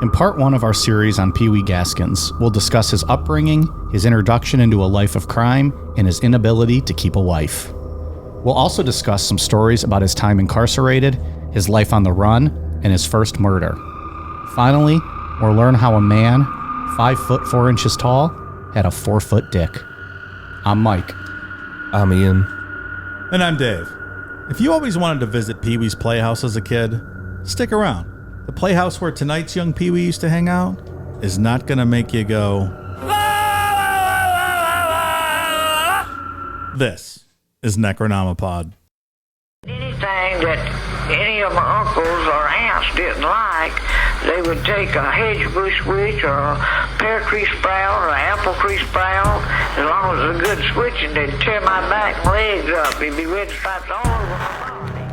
In part one of our series on Pee Wee Gaskins, we'll discuss his upbringing, his introduction into a life of crime, and his inability to keep a wife. We'll also discuss some stories about his time incarcerated, his life on the run, and his first murder. Finally, we'll learn how a man, 5 foot 4 inches tall, had a 4-foot dick. I'm Mike. I'm Ian. And I'm Dave. If you always wanted to visit Pee Wee's Playhouse as a kid, stick around. The playhouse where tonight's young Pee Wee used to hang out is not going to make you go... This is Necronomipod. Anything that any of my uncles or aunts didn't like, they would take a hedge bush switch or a pear tree sprout or an apple tree sprout. As long as it was a good switch, and they'd tear my back and legs up. It'd be red stripes all over my body.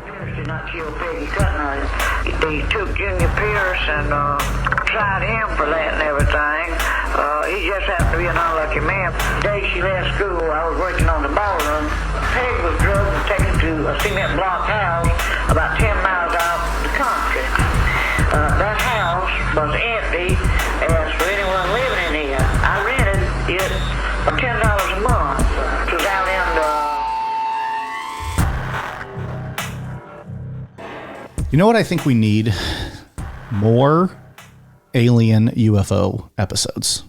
Pierce did not kill Peggy Cutner. They took Junior Pierce and tried him for that and everything. He just happened to be an unlucky man. The day she left school, I was working on the ballroom. Peg was drugged and taken to a cement block house about 10 miles out the country. That house was empty. As for anyone living in here, I rented it for $10 a month. It was out in You know what I think we need? More alien UFO episodes.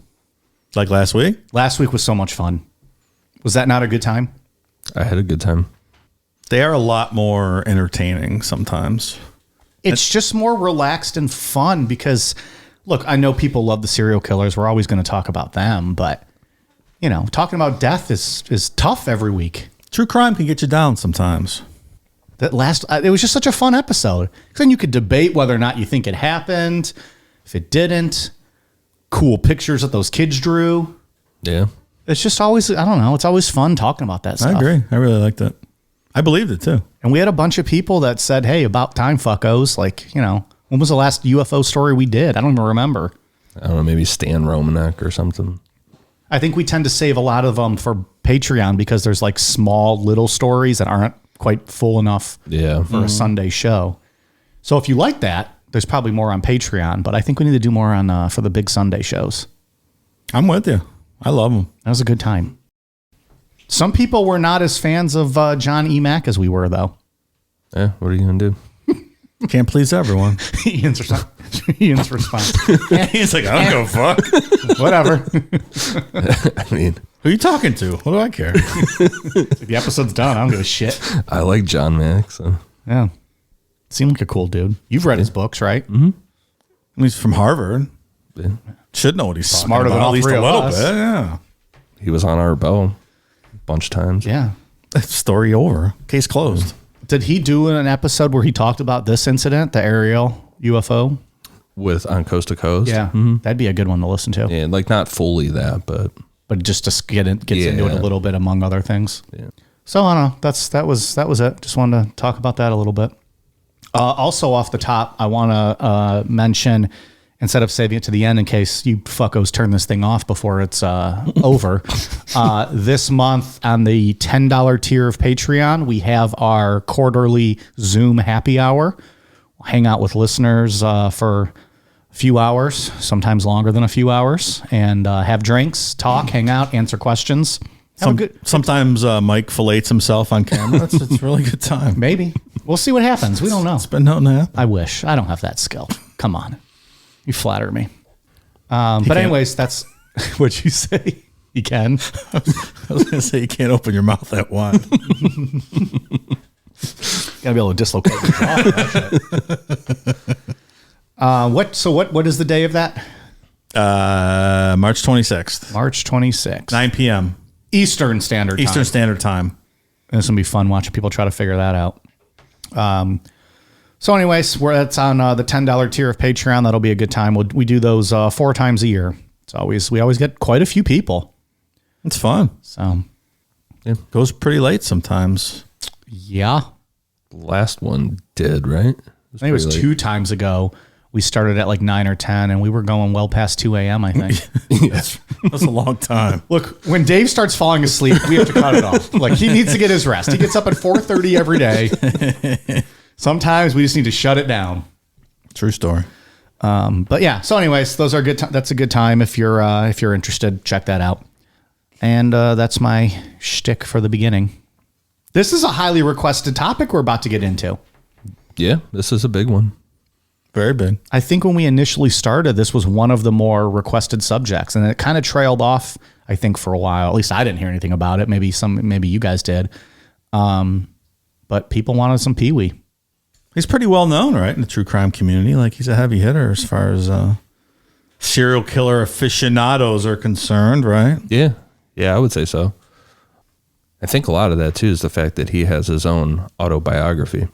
Like last week? Last week was so much fun. Was that not a good time? I had a good time. They are a lot more entertaining sometimes. It's just more relaxed and fun because, look, I know people love the serial killers. We're always going to talk about them, but, you know, talking about death is tough every week. True crime can get you down sometimes. It was just such a fun episode. Then you could debate whether or not you think it happened, if it didn't. Cool pictures that those kids drew. Yeah. It's just always, I don't know, it's always fun talking about that stuff. I agree. I really liked it. I believed it too. And we had a bunch of people that said, hey, about time, fuckos. Like, you know, when was the last UFO story we did? I don't even remember. I don't know, maybe Stan Romanek or something. I think we tend to save a lot of them for Patreon because there's like small little stories that aren't quite full enough for a Sunday show. So if you like that, there's probably more on Patreon, but I think we need to do more on for the big Sunday shows. I'm with you. I love them. That was a good time. Some people were not as fans of John E. Mack as we were, though. Yeah, what are you going to do? Can't please everyone. Ian's response. He's like, I don't give a fuck. Whatever. I mean, who are you talking to? What do I care? The episode's done. I don't give a shit. I like John Mack, so. Yeah. Seemed like a cool dude. You've read his books, right? Mm-hmm. He's from Harvard. Yeah. Should know what he's talking Smarter about, than all at least three a of little us. bit. Yeah. He was on our bow a bunch of times. Yeah. Story over. Case closed. Did he do an episode where he talked about this incident, the aerial UFO? With On Coast to Coast. Yeah. That'd be a good one to listen to. Yeah, like not fully that, but just to gets into it a little bit among other things. Yeah. So I don't know. That was it. Just wanted to talk about that a little bit. Also off the top, I want to mention, instead of saving it to the end in case you fuckos turn this thing off before it's over, this month on the $10 tier of Patreon, we have our quarterly Zoom happy hour. We'll hang out with listeners for a few hours, sometimes longer than a few hours, and have drinks, talk, hang out, answer questions. Sometimes Mike fillets himself on camera. It's a really good time. Maybe. We'll see what happens. We don't know. It's been nothing to happen. I wish. I don't have that skill. Come on. You flatter me. But anyways, that's what you say. You can. I was going to say you can't open your mouth that wide. Gotta be able to dislocate your jaw. What is the day of that? March 26th. March 26th. 9 p.m. Eastern Standard Time. Eastern Standard Time. And it's going to be fun watching people try to figure that out. So anyways, that's on the $10 tier of Patreon. That'll be a good time. We do those 4 times a year. We always get quite a few people. It's fun. So it goes pretty late sometimes. Yeah. Last one did, right? I think it was 2 times ago. We started at like 9 or 10 and we were going well past 2 a.m. I think. That's a long time. Look, when Dave starts falling asleep, we have to cut it off. Like he needs to get his rest. He gets up at 4:30 every day. Sometimes we just need to shut it down. True story. But yeah, so anyways, those are good. That's a good time if you're interested. Check that out. And that's my shtick for the beginning. This is a highly requested topic we're about to get into. Yeah, this is a big one. Very big. I think when we initially started, this was one of the more requested subjects, and it kind of trailed off, I think, for a while. At least I didn't hear anything about it. Maybe you guys did. But people wanted some Pee Wee. He's pretty well known, right, in the true crime community. Like, he's a heavy hitter as far as serial killer aficionados are concerned, right? Yeah. Yeah, I would say so. I think a lot of that, too, is the fact that he has his own autobiography,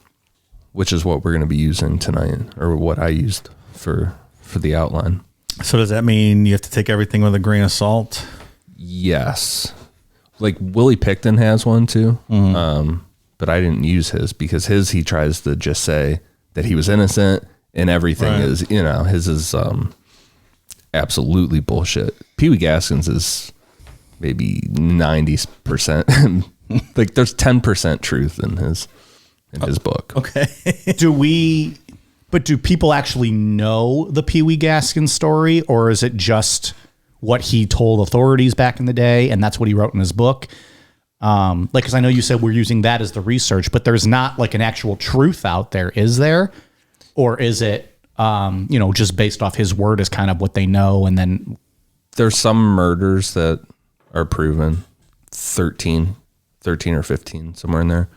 which is what we're going to be using tonight, or what I used for the outline. So does that mean you have to take everything with a grain of salt? Yes. Like Willie Pickton has one, too. But I didn't use his because he tries to just say that he was innocent and everything is, his is absolutely bullshit. Pee Wee Gaskins is maybe 90%. Like there's 10% truth in his book. Okay. Do people actually know the Pee Wee Gaskins story, or is it just what he told authorities back in the day and that's what he wrote in his book? Because I know you said we're using that as the research, but there's not like an actual truth out there, is there? Or is it, just based off his word as kind of what they know? And then there's some murders that are proven, 13 or 15, somewhere in there.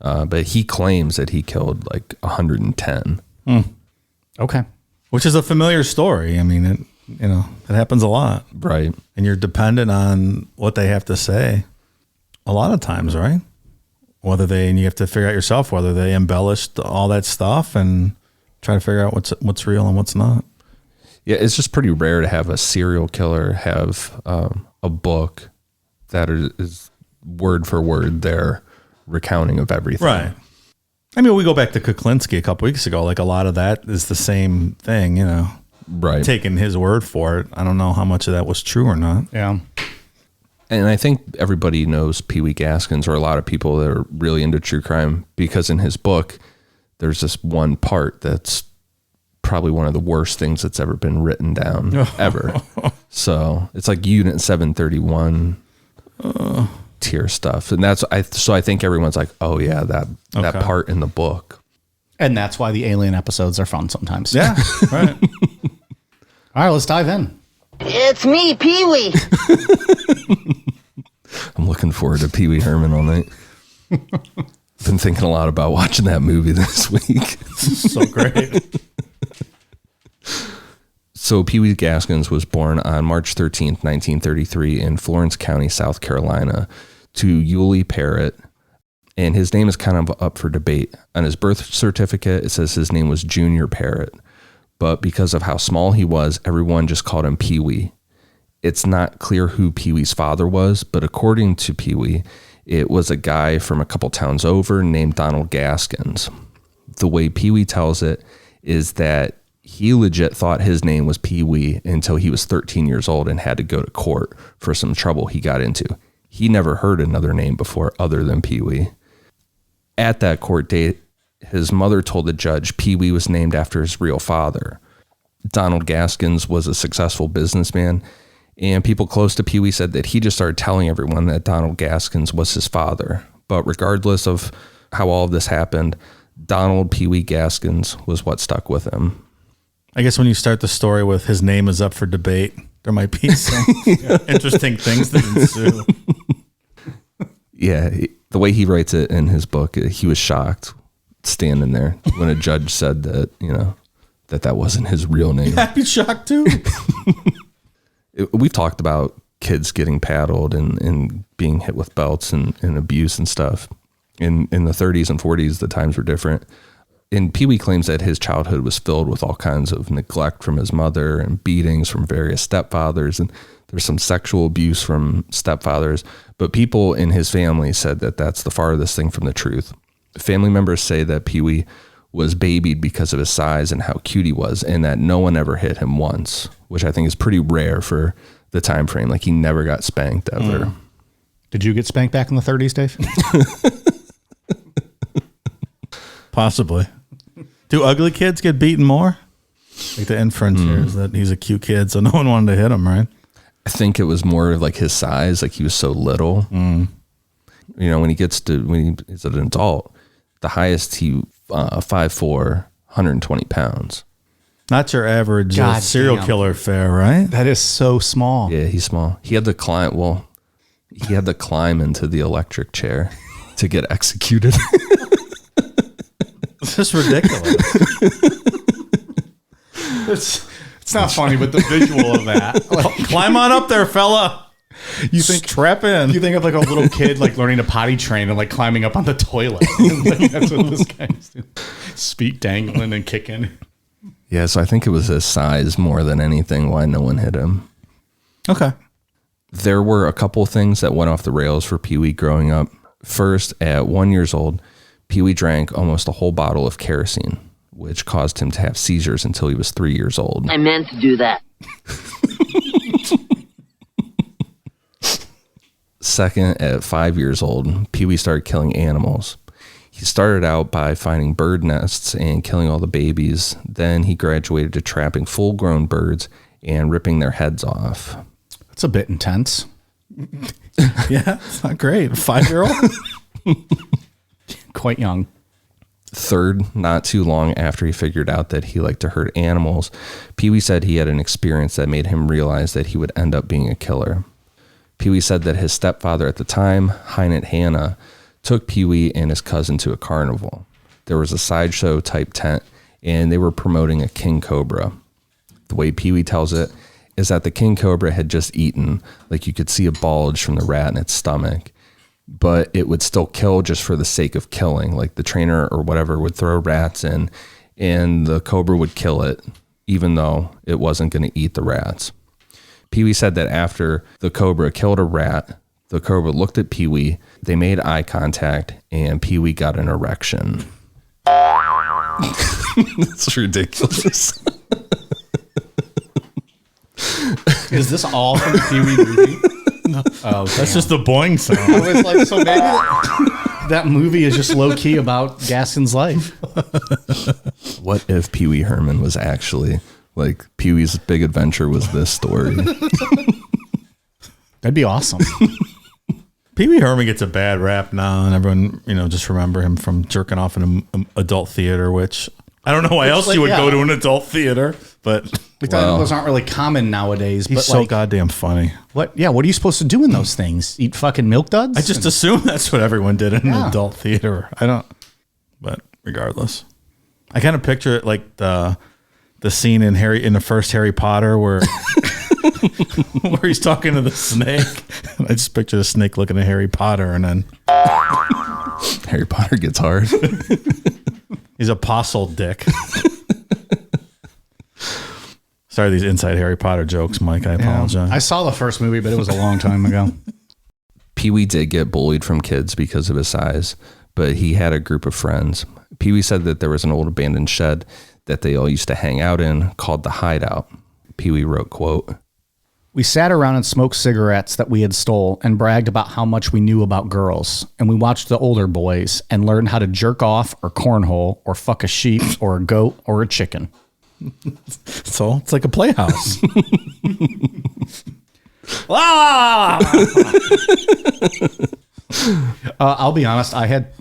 But he claims that he killed like 110. Okay. Which is a familiar story. I mean, it happens a lot. Right. And you're dependent on what they have to say. A lot of times, right? And you have to figure out yourself whether they embellished all that stuff and try to figure out what's real and what's not. Yeah, it's just pretty rare to have a serial killer have a book that is word for word their recounting of everything. Right. I mean, we go back to Kuklinski a couple weeks ago. Like a lot of that is the same thing, Right. Taking his word for it. I don't know how much of that was true or not. Yeah. And I think everybody knows Pee Wee Gaskins, or a lot of people that are really into true crime, because in his book, there's this one part that's probably one of the worst things that's ever been written down ever. So it's like Unit 731 tier stuff. And I think everyone's like, oh yeah, that part in the book. And that's why the alien episodes are fun sometimes. Yeah. Right. All right, let's dive in. It's me, Pee Wee. I'm looking forward to Pee Wee Herman all night. Been thinking a lot about watching that movie this week. So great. So Pee Wee Gaskins was born on March 13th, 1933 in Florence County, South Carolina, to Yulee Parrott. And his name is kind of up for debate. On his birth certificate, it says his name was Junior Parrott. But because of how small he was, everyone just called him Pee Wee. It's not clear who Pee Wee's father was, but according to Pee Wee, it was a guy from a couple towns over named Donald Gaskins. The way Pee Wee tells it is that he legit thought his name was Pee Wee until he was 13 years old and had to go to court for some trouble he got into. He never heard another name before other than Pee Wee. At that court date, his mother told the judge Pee Wee was named after his real father. Donald Gaskins was a successful businessman, and people close to Pee Wee said that he just started telling everyone that Donald Gaskins was his father. But regardless of how all of this happened, Donald Pee Wee Gaskins was what stuck with him. I guess when you start the story with his name is up for debate, there might be some interesting things that ensue. Yeah, the way he writes it in his book, he was shocked standing there when a judge said that, that wasn't his real name. I'd be shocked too. We've talked about kids getting paddled and being hit with belts and abuse and stuff. In the 30s and 40s, the times were different. And Pee Wee claims that his childhood was filled with all kinds of neglect from his mother and beatings from various stepfathers. And there's some sexual abuse from stepfathers. But people in his family said that that's the farthest thing from the truth. Family members say that Pee Wee was babied because of his size and how cute he was, and that no one ever hit him once, which I think is pretty rare for the time frame. Like, he never got spanked ever. Did you get spanked back in the 30s, Dave? Possibly. Do ugly kids get beaten more? Like the inference here is that he's a cute kid, so no one wanted to hit him, right? I think it was more of like his size, like he was so little. You know, when he's an adult, the highest he 5'4", 120 pounds. Not your average serial killer fare, right? That is so small. Yeah, he's small. He had to climb. Well, he had to climb into the electric chair to get executed. This is ridiculous. It's not funny, but the visual of that. Like, Climb on up there, fella. you think Strap in. you think of like a little kid like learning to potty train and like climbing up on the toilet. Like, that's what this guy's doing. Feet dangling and kicking. Yeah, so I think it was his size more than anything why no one hit him. Okay. There were a couple things that went off the rails for Pee Wee growing up. First, at 1 year old, Pee Wee drank almost a whole bottle of kerosene, which caused him to have seizures until he was 3 years old. I meant to do that. Second, at 5 years old, Pee Wee started killing animals. He started out by finding bird nests and killing all the babies. Then he graduated to trapping full-grown birds and ripping their heads off. That's a bit intense. Yeah, it's not great. 5-year-old? Quite young. Third, not too long after he figured out that he liked to hurt animals, Pee Wee said he had an experience that made him realize that he would end up being a killer. Pee Wee said that his stepfather at the time, Hynett Hanna, took Pee Wee and his cousin to a carnival. There was a sideshow type tent, and they were promoting a king cobra. The way Pee Wee tells it is that the king cobra had just eaten, like you could see a bulge from the rat in its stomach, but it would still kill just for the sake of killing. Like the trainer or whatever would throw rats in, and the cobra would kill it, even though it wasn't going to eat the rats. Pee Wee said that after the cobra killed a rat, the cobra looked at Pee Wee, they made eye contact, and Pee Wee got an erection. It's ridiculous. Is this all from the Pee Wee movie? No. Oh, That's just the boing sound. I was like, so maybe that movie is just low key about Gaskin's life. What if Pee Wee Herman was actually like Pee Wee's big adventure was this story? That'd be awesome. Pee Wee Herman gets a bad rap now, and everyone, just remember him from jerking off in an adult theater, which I don't know why else you would go to an adult theater, but Those aren't really common nowadays. he's but so like, goddamn funny. what are you supposed to do in those things? Eat fucking milk duds? I just assume that's what everyone did in an adult theater. But regardless, I kind of picture it like the scene in the first Harry Potter where where he's talking to the snake. I just picture the snake looking at Harry Potter, and then Harry Potter gets hard. he's Apostle Dick. Sorry, these inside Harry Potter jokes, Mike. I apologize. I saw the first movie, but it was a long time ago. Pee Wee did get bullied from kids because of his size, but he had a group of friends. Pee Wee said that there was an old abandoned shed that they all used to hang out in called the Hideout. Pee Wee wrote, quote, We sat around and smoked cigarettes that we had stole and bragged about how much we knew about girls. And we watched the older boys and learned how to jerk off or cornhole or fuck a sheep or a goat or a chicken. So it's like a playhouse. I'll be honest. I had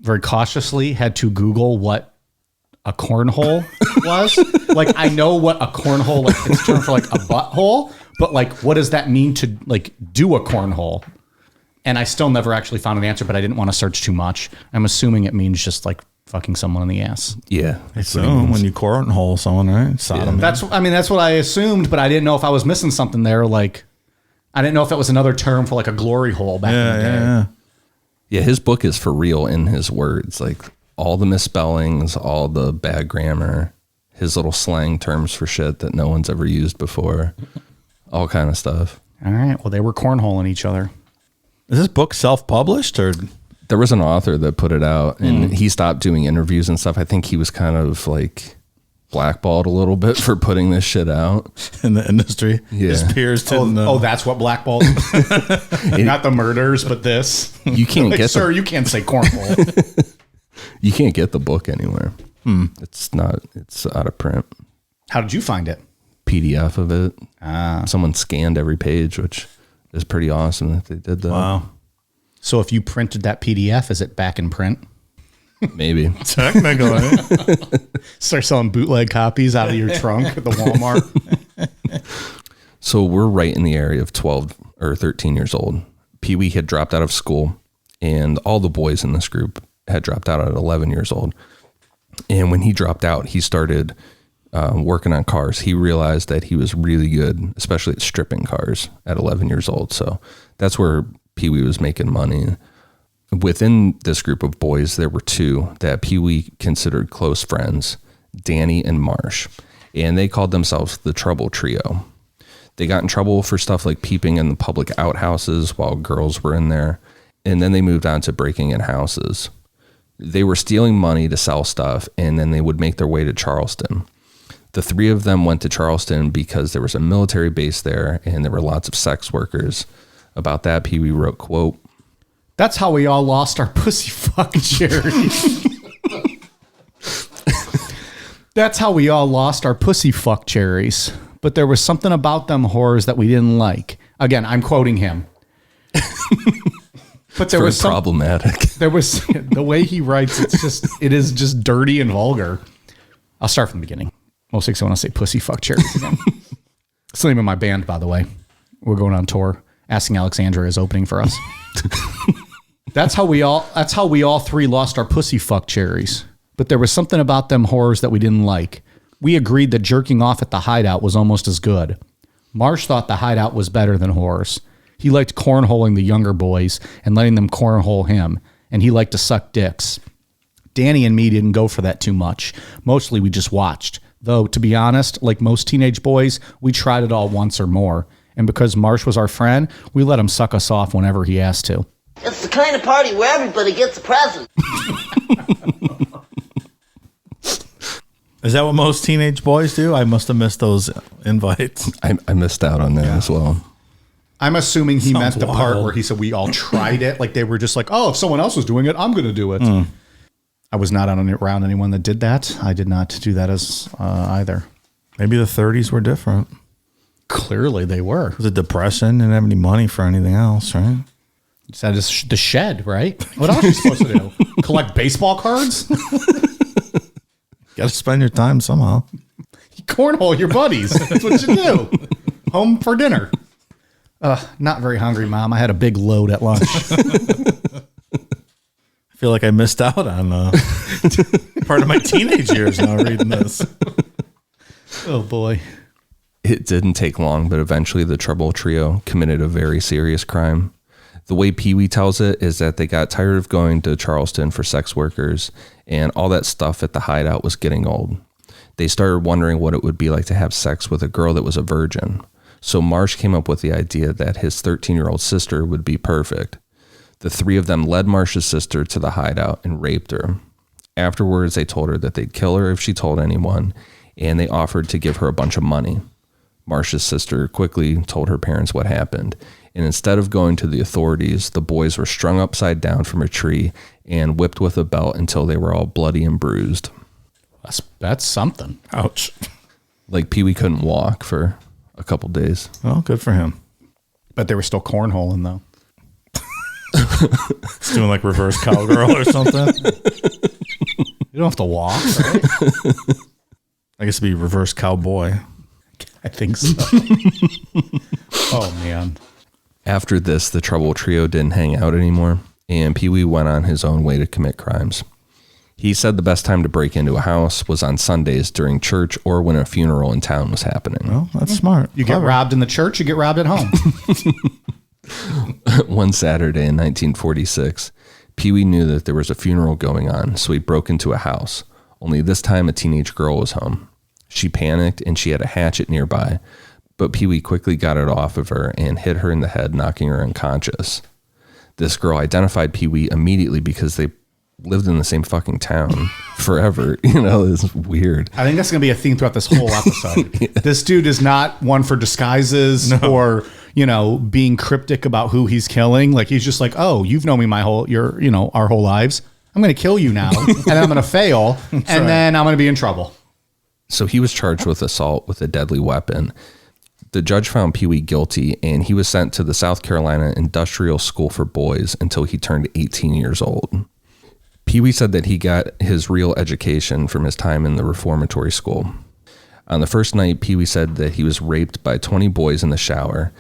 very cautiously had to Google what a cornhole was. Like, I know what a cornhole, like it's term for like a butthole, but like, what does that mean to like do a cornhole? And I still never actually found an answer, but I didn't want to search too much. I'm assuming it means just like fucking someone in the ass. yeah. So when you cornhole someone, right? Sodomy. That's what I assumed, but I didn't know if I was missing something there. Like, I didn't know if that was another term for like a glory hole back in the day. Yeah, his book is for real in his words. Like all the misspellings, all the bad grammar, his little slang terms for shit that no one's ever used before, all kind of stuff. All right. Well, they were cornholing each other. Is this book self-published or? There was an author that put it out, and he stopped doing interviews and stuff. I think he was kind of like blackballed a little bit for putting this shit out In the industry? Yeah. His peers didn't know. Oh, that's what blackballed. Not the murders, but this. You can't Like, get sir, you can't say cornhole. you can't get the book anywhere. It's out of print. How did you find it? PDF of it. Someone scanned every page, which is pretty awesome that they did that. Wow. So if you printed that PDF, is it back in print? Maybe. Technically. Start selling bootleg copies out of your trunk at the Walmart. So we're right in the area of 12 or 13 years old. Pee Wee had dropped out of school, and all the boys in this group had dropped out at 11 years old. And when he dropped out, he started working on cars. He realized that he was really good, especially at stripping cars at 11 years old. So that's where Pee Wee was making money. Within this group of boys, there were two that Pee Wee considered close friends, Danny and Marsh, and they called themselves the Trouble Trio. They got in trouble for stuff like peeping in the public outhouses while girls were in there, and then they moved on to breaking in houses. They were stealing money to sell stuff, and then they would make their way to Charleston. The three of them went to Charleston because there was a military base there, and there were lots of sex workers. About that, Pee Wee wrote, quote, That's how we all lost our pussy fuck cherries. That's how we all lost our pussy fuck cherries. But there was something about them whores that we didn't like. Again, I'm quoting him. But there was problematic. There was the way he writes. It is just dirty and vulgar. I'll start from the beginning. Most things I want to say pussy fuck cherries again. It's the name of my band, by the way. We're going on tour. Asking Alexandra is opening for us. That's how we all three lost our pussy fuck cherries. But there was something about them whores that we didn't like. We agreed that jerking off at the hideout was almost as good. Marsh thought the hideout was better than whores. He liked cornholing the younger boys and letting them cornhole him, and he liked to suck dicks. Danny and me didn't go for that too much. Mostly we just watched. Though, to be honest, like most teenage boys, we tried it all once or more. And because Marsh was our friend, we let him suck us off whenever he asked to. It's the kind of party where everybody gets a present. Is that what most teenage boys do? I must have missed those invites. I missed out on that as well. I'm assuming he meant Sounds the part wild. where he said we all tried it. Like they were just like, oh, if someone else was doing it, I'm going to do it. I was not around anyone that did that. I did not do that as either. Maybe the 30s were different. Clearly they were. It was a depression. Didn't have any money for anything else, right? That is the shed, right? What else are you supposed to do? Collect baseball cards? Got to spend your time somehow. You cornhole your buddies. That's what you do. Home for dinner. Not very hungry, Mom. I had a big load at lunch. I feel like I missed out on part of my teenage years now reading this. Oh, boy. It didn't take long, but eventually the Trouble Trio committed a very serious crime. The way Pee Wee tells it is that they got tired of going to Charleston for sex workers, and all that stuff at the hideout was getting old. They started wondering what it would be like to have sex with a girl that was a virgin. So Marsh came up with the idea that his 13-year-old sister would be perfect. The three of them led Marsh's sister to the hideout and raped her. Afterwards, they told her that they'd kill her if she told anyone, and they offered to give her a bunch of money. Marsh's sister quickly told her parents what happened, and instead of going to the authorities, the boys were strung upside down from a tree and whipped with a belt until they were all bloody and bruised. That's something. Ouch. Like Pee Wee couldn't walk for a couple days. Well, good for him. But they were still cornholing, though. It's doing like reverse cowgirl or something. You don't have to walk, right? I guess it'd be reverse cowboy. I think so. Oh, man. After this, the Trouble Trio didn't hang out anymore, and Pee Wee went on his own way to commit crimes. He said the best time to break into a house was on Sundays during church or when a funeral in town was happening. Well, that's smart. You get robbed in the church, you get robbed at home. One Saturday in 1946, Pee Wee knew that there was a funeral going on, so he broke into a house. Only this time a teenage girl was home. She panicked and she had a hatchet nearby, but Pee Wee quickly got it off of her and hit her in the head, knocking her unconscious. This girl identified Pee Wee immediately because they lived in the same fucking town forever. You know, it's weird. I think that's going to be a theme throughout this whole episode. Yeah. This dude is not one for disguises or, you know, being cryptic about who he's killing. Like, he's just like, oh, you've known me our whole lives. I'm going to kill you now, and then I'm going to fail, and then I'm going to be in trouble. So he was charged with assault with a deadly weapon. The judge found Pee Wee guilty, and he was sent to the South Carolina Industrial School for Boys until he turned 18 years old. Pee Wee said that he got his real education from his time in the reformatory school. On the first night, Pee Wee said that he was raped by 20 boys in the shower.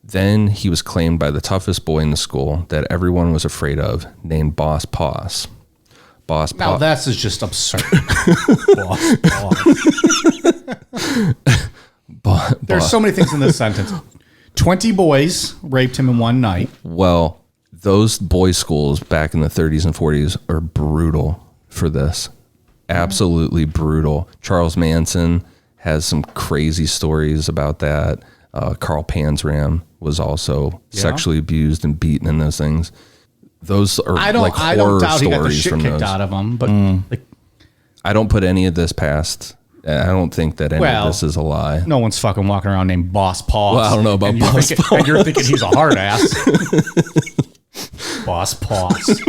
Then he was claimed by the toughest boy in the school that everyone was afraid of, named Boss Poss. Boss Poss. Now that's just absurd. There's so many things in this sentence. 20 boys raped him in one night. Well, those boys' schools back in the 30s and 40s are brutal for this. Absolutely brutal. Charles Manson has some crazy stories about that. Carl Panzram was also sexually abused and beaten in those things. Those are I don't doubt he got the shit kicked out of him, but I don't put any of this past. I don't think that any of this is a lie. No one's fucking walking around named Boss Poss. Well, I don't know about Boss Poss. And you're thinking he's a hard ass. Boss Poss.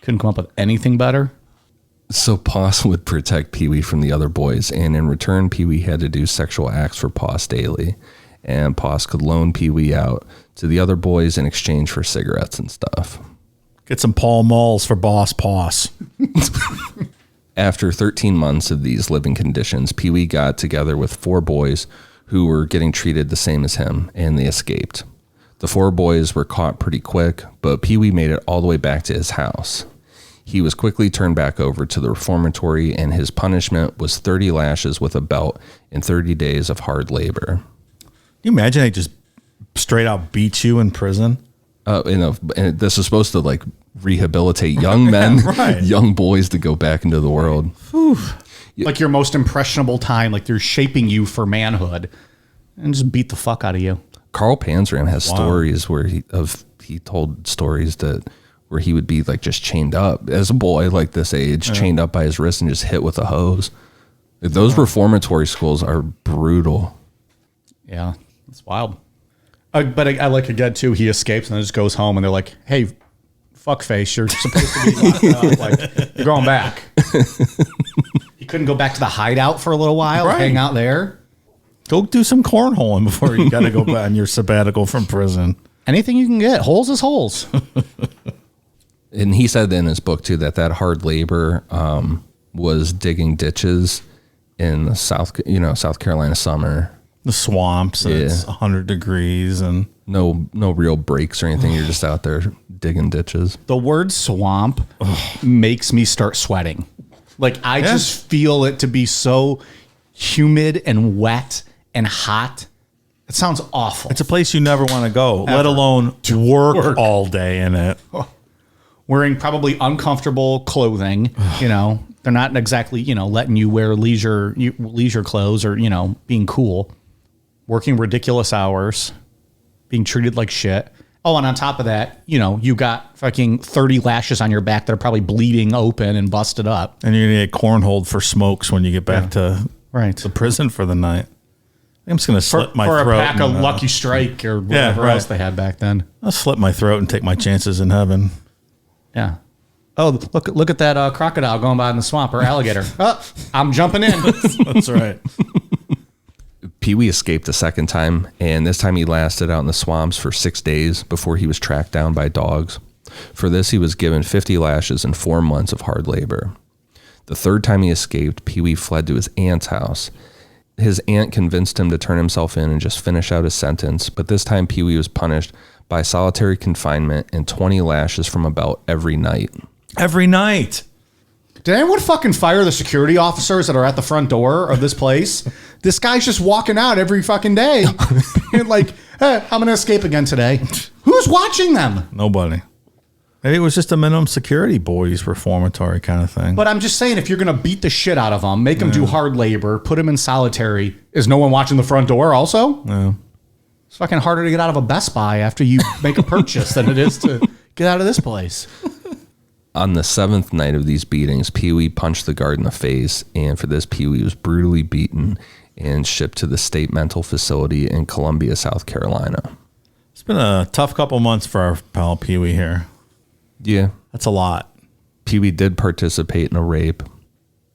Couldn't come up with anything better. So Poss would protect Pee Wee from the other boys, and in return, Pee Wee had to do sexual acts for Poss daily. And Poss could loan Pee Wee out to the other boys in exchange for cigarettes and stuff. Get some Pall Malls for Boss Poss. After 13 months of these living conditions, Pee Wee got together with 4 boys who were getting treated the same as him, and they escaped. The 4 boys were caught pretty quick, but Pee Wee made it all the way back to his house. He was quickly turned back over to the reformatory, and his punishment was 30 lashes with a belt and 30 days of hard labor. Can you imagine they just straight out beat you in prison? And this is supposed to like rehabilitate young men, young boys to go back into the world. Whew. Like your most impressionable time, like they're shaping you for manhood, and just beat the fuck out of you. Carl Panzram has stories where he told stories where he would be like just chained up as a boy, like this age, chained up by his wrist and just hit with a hose. Those reformatory schools are brutal. Yeah, it's wild. But I like again too. He escapes and then just goes home, and they're like, "Hey, fuckface, you're supposed to be locked up. Like you're going back." He couldn't go back to the hideout for a little while, hang out there. Go do some cornholing before you got to go back on your sabbatical from prison. Anything you can get. Holes is holes. And he said in his book too that hard labor was digging ditches in the South Carolina summer. The swamps, and it's 100 degrees, and no real breaks or anything. You're just out there digging ditches. The word swamp makes me start sweating. Like I just feel it to be so humid and wet and hot. It sounds awful. It's a place you never want to go, let alone work all day in it. Wearing probably uncomfortable clothing, they're not exactly, letting you wear leisure clothes or, being cool. Working ridiculous hours, being treated like shit. Oh, and on top of that, you got fucking 30 lashes on your back that are probably bleeding open and busted up. And you're going to get cornholed for smokes when you get back to the prison for the night. I'm just going to slit my throat. For a pack of Lucky Strike or whatever else they had back then. I'll slit my throat and take my chances in heaven. Yeah. Oh, look at that crocodile going by in the swamp, or alligator. Oh, I'm jumping in. That's right. Pee Wee escaped a second time, and this time he lasted out in the swamps for 6 days before he was tracked down by dogs. For this, he was given 50 lashes and 4 months of hard labor. The third time he escaped, Pee Wee fled to his aunt's house. His aunt convinced him to turn himself in and just finish out his sentence, but this time Pee Wee was punished by solitary confinement and 20 lashes from a belt every night. Every night. Did anyone fucking fire the security officers that are at the front door of this place? This guy's just walking out every fucking day. Like, hey, I'm going to escape again today. Who's watching them? Nobody. Maybe it was just a minimum security boys reformatory kind of thing. But I'm just saying, if you're going to beat the shit out of them, make them do hard labor, put them in solitary, is no one watching the front door also? No. It's fucking harder to get out of a Best Buy after you make a purchase than it is to get out of this place. On the 7th night of these beatings, Pee Wee punched the guard in the face, and for this, Pee Wee was brutally beaten and shipped to the state mental facility in Columbia, South Carolina. It's been a tough couple months for our pal Pee Wee here. Yeah. That's a lot. Pee Wee did participate in a rape,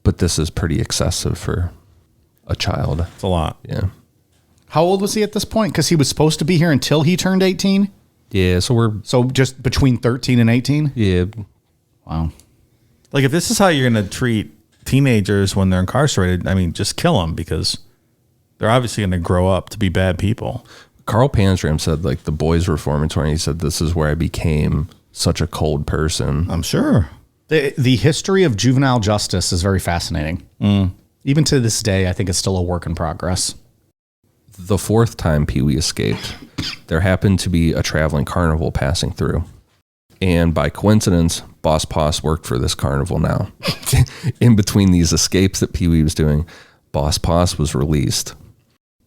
but this is pretty excessive for a child. It's a lot. Yeah. How old was he at this point? Because he was supposed to be here until he turned 18. Yeah. So just between 13 and 18. Yeah. Wow. Like if this is how you're going to treat teenagers when they're incarcerated, I mean, just kill them because they're obviously going to grow up to be bad people. Carl Panstram said like the boys reformatory. He said, this is where I became such a cold person. I'm sure. The history of juvenile justice is very fascinating. Even to this day, I think it's still a work in progress. The fourth time Pee Wee escaped, there happened to be a traveling carnival passing through. And by coincidence, Boss Poss worked for this carnival now. In between these escapes that Pee Wee was doing, Boss Poss was released.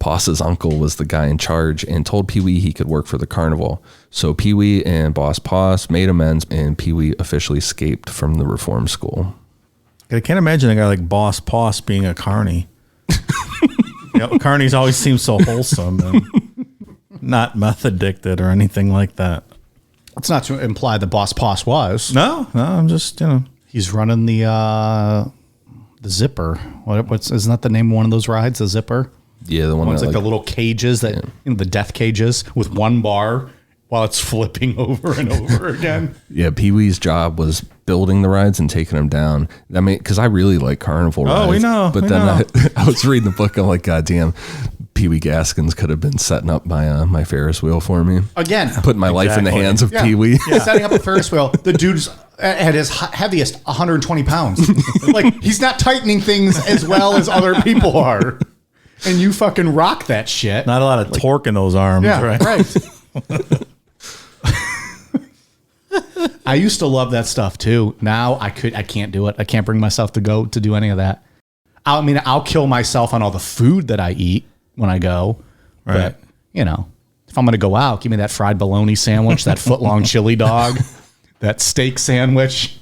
Poss's uncle was the guy in charge and told Pee Wee he could work for the carnival. So Pee Wee and Boss Poss made amends and Pee Wee officially escaped from the reform school. I can't imagine a guy like Boss Poss being a carny. Carnies always seem so wholesome and not meth addicted or anything like that. It's not to imply that Boss Poss was. No, I'm just, He's running the zipper. Isn't that the name of one of those rides? The zipper? Yeah, the one One's that, like the little cages that, the death cages with one bar while it's flipping over and over again. Yeah, Pee Wee's job was building the rides and taking them down. I mean, because I really like carnival rides. Oh, we know. But I was reading the book. I'm like, God damn, Pee Wee Gaskins could have been setting up my Ferris wheel for me. Again, putting my life in the hands of Pee Wee. Yeah. Setting up a Ferris wheel. The dude's at his heaviest 120 pounds. Like, he's not tightening things as well as other people are. And you fucking rock that shit. not a lot of torque in those arms, Yeah, right? I used to love that stuff too. Now I can't do it. I can't bring myself to do any of that. I'll kill myself on all the food that I eat when I go. Right. But, if I'm going to go out, give me that fried bologna sandwich, that foot-long chili dog, that steak sandwich.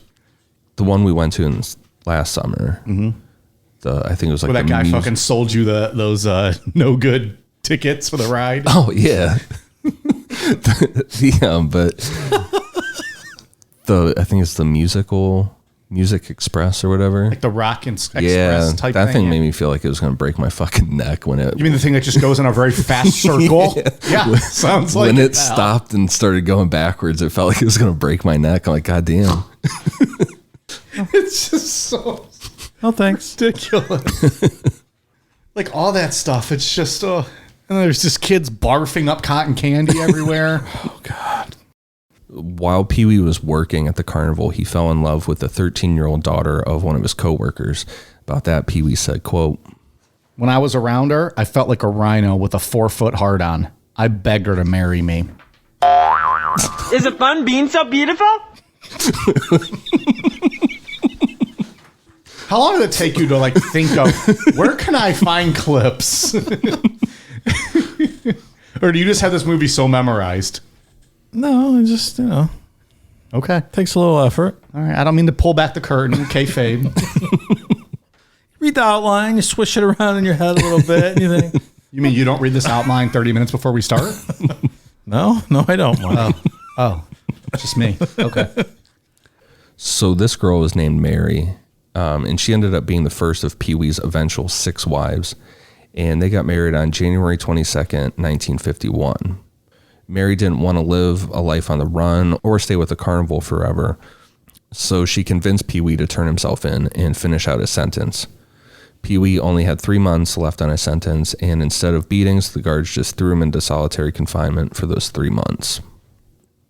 The one we went to last summer. Mm-hmm. I think it was like where that guy fucking sold you those no good tickets for the ride. Oh yeah. But I think it's the Music Express or whatever. Like the Rock and Express type thing. That thing made me feel like it was going to break my fucking neck when it. You mean the thing that just goes in a very fast circle? Yeah, sounds like when it stopped and started going backwards, it felt like it was going to break my neck. I'm like, God damn. It's just so. Oh, thanks. Ridiculous. Like all that stuff. It's just, and there's just kids barfing up cotton candy everywhere. Oh, God. While Pee Wee was working at the carnival, he fell in love with the 13-year-old daughter of one of his coworkers. About that, Pee Wee said, quote, "When I was around her, I felt like a rhino with a 4-foot hard-on. I begged her to marry me." Is it fun being so beautiful? How long did it take you to think of where can I find clips? Or do you just have this movie so memorized? No, it just, Okay. takes a little effort. All right. I don't mean to pull back the curtain. Kayfabe. Read the outline, you swish it around in your head a little bit, and you think, You mean you don't read this outline 30 minutes before we start? no, I don't want to. Oh, just me. Okay. So this girl was named Mary, and she ended up being the first of Pee Wee's eventual 6 wives, and they got married on January 22nd, 1951. Mary didn't want to live a life on the run or stay with the carnival forever, so she convinced Pee Wee to turn himself in and finish out his sentence. Pee Wee only had 3 months left on his sentence, and instead of beatings, the guards just threw him into solitary confinement for those 3 months.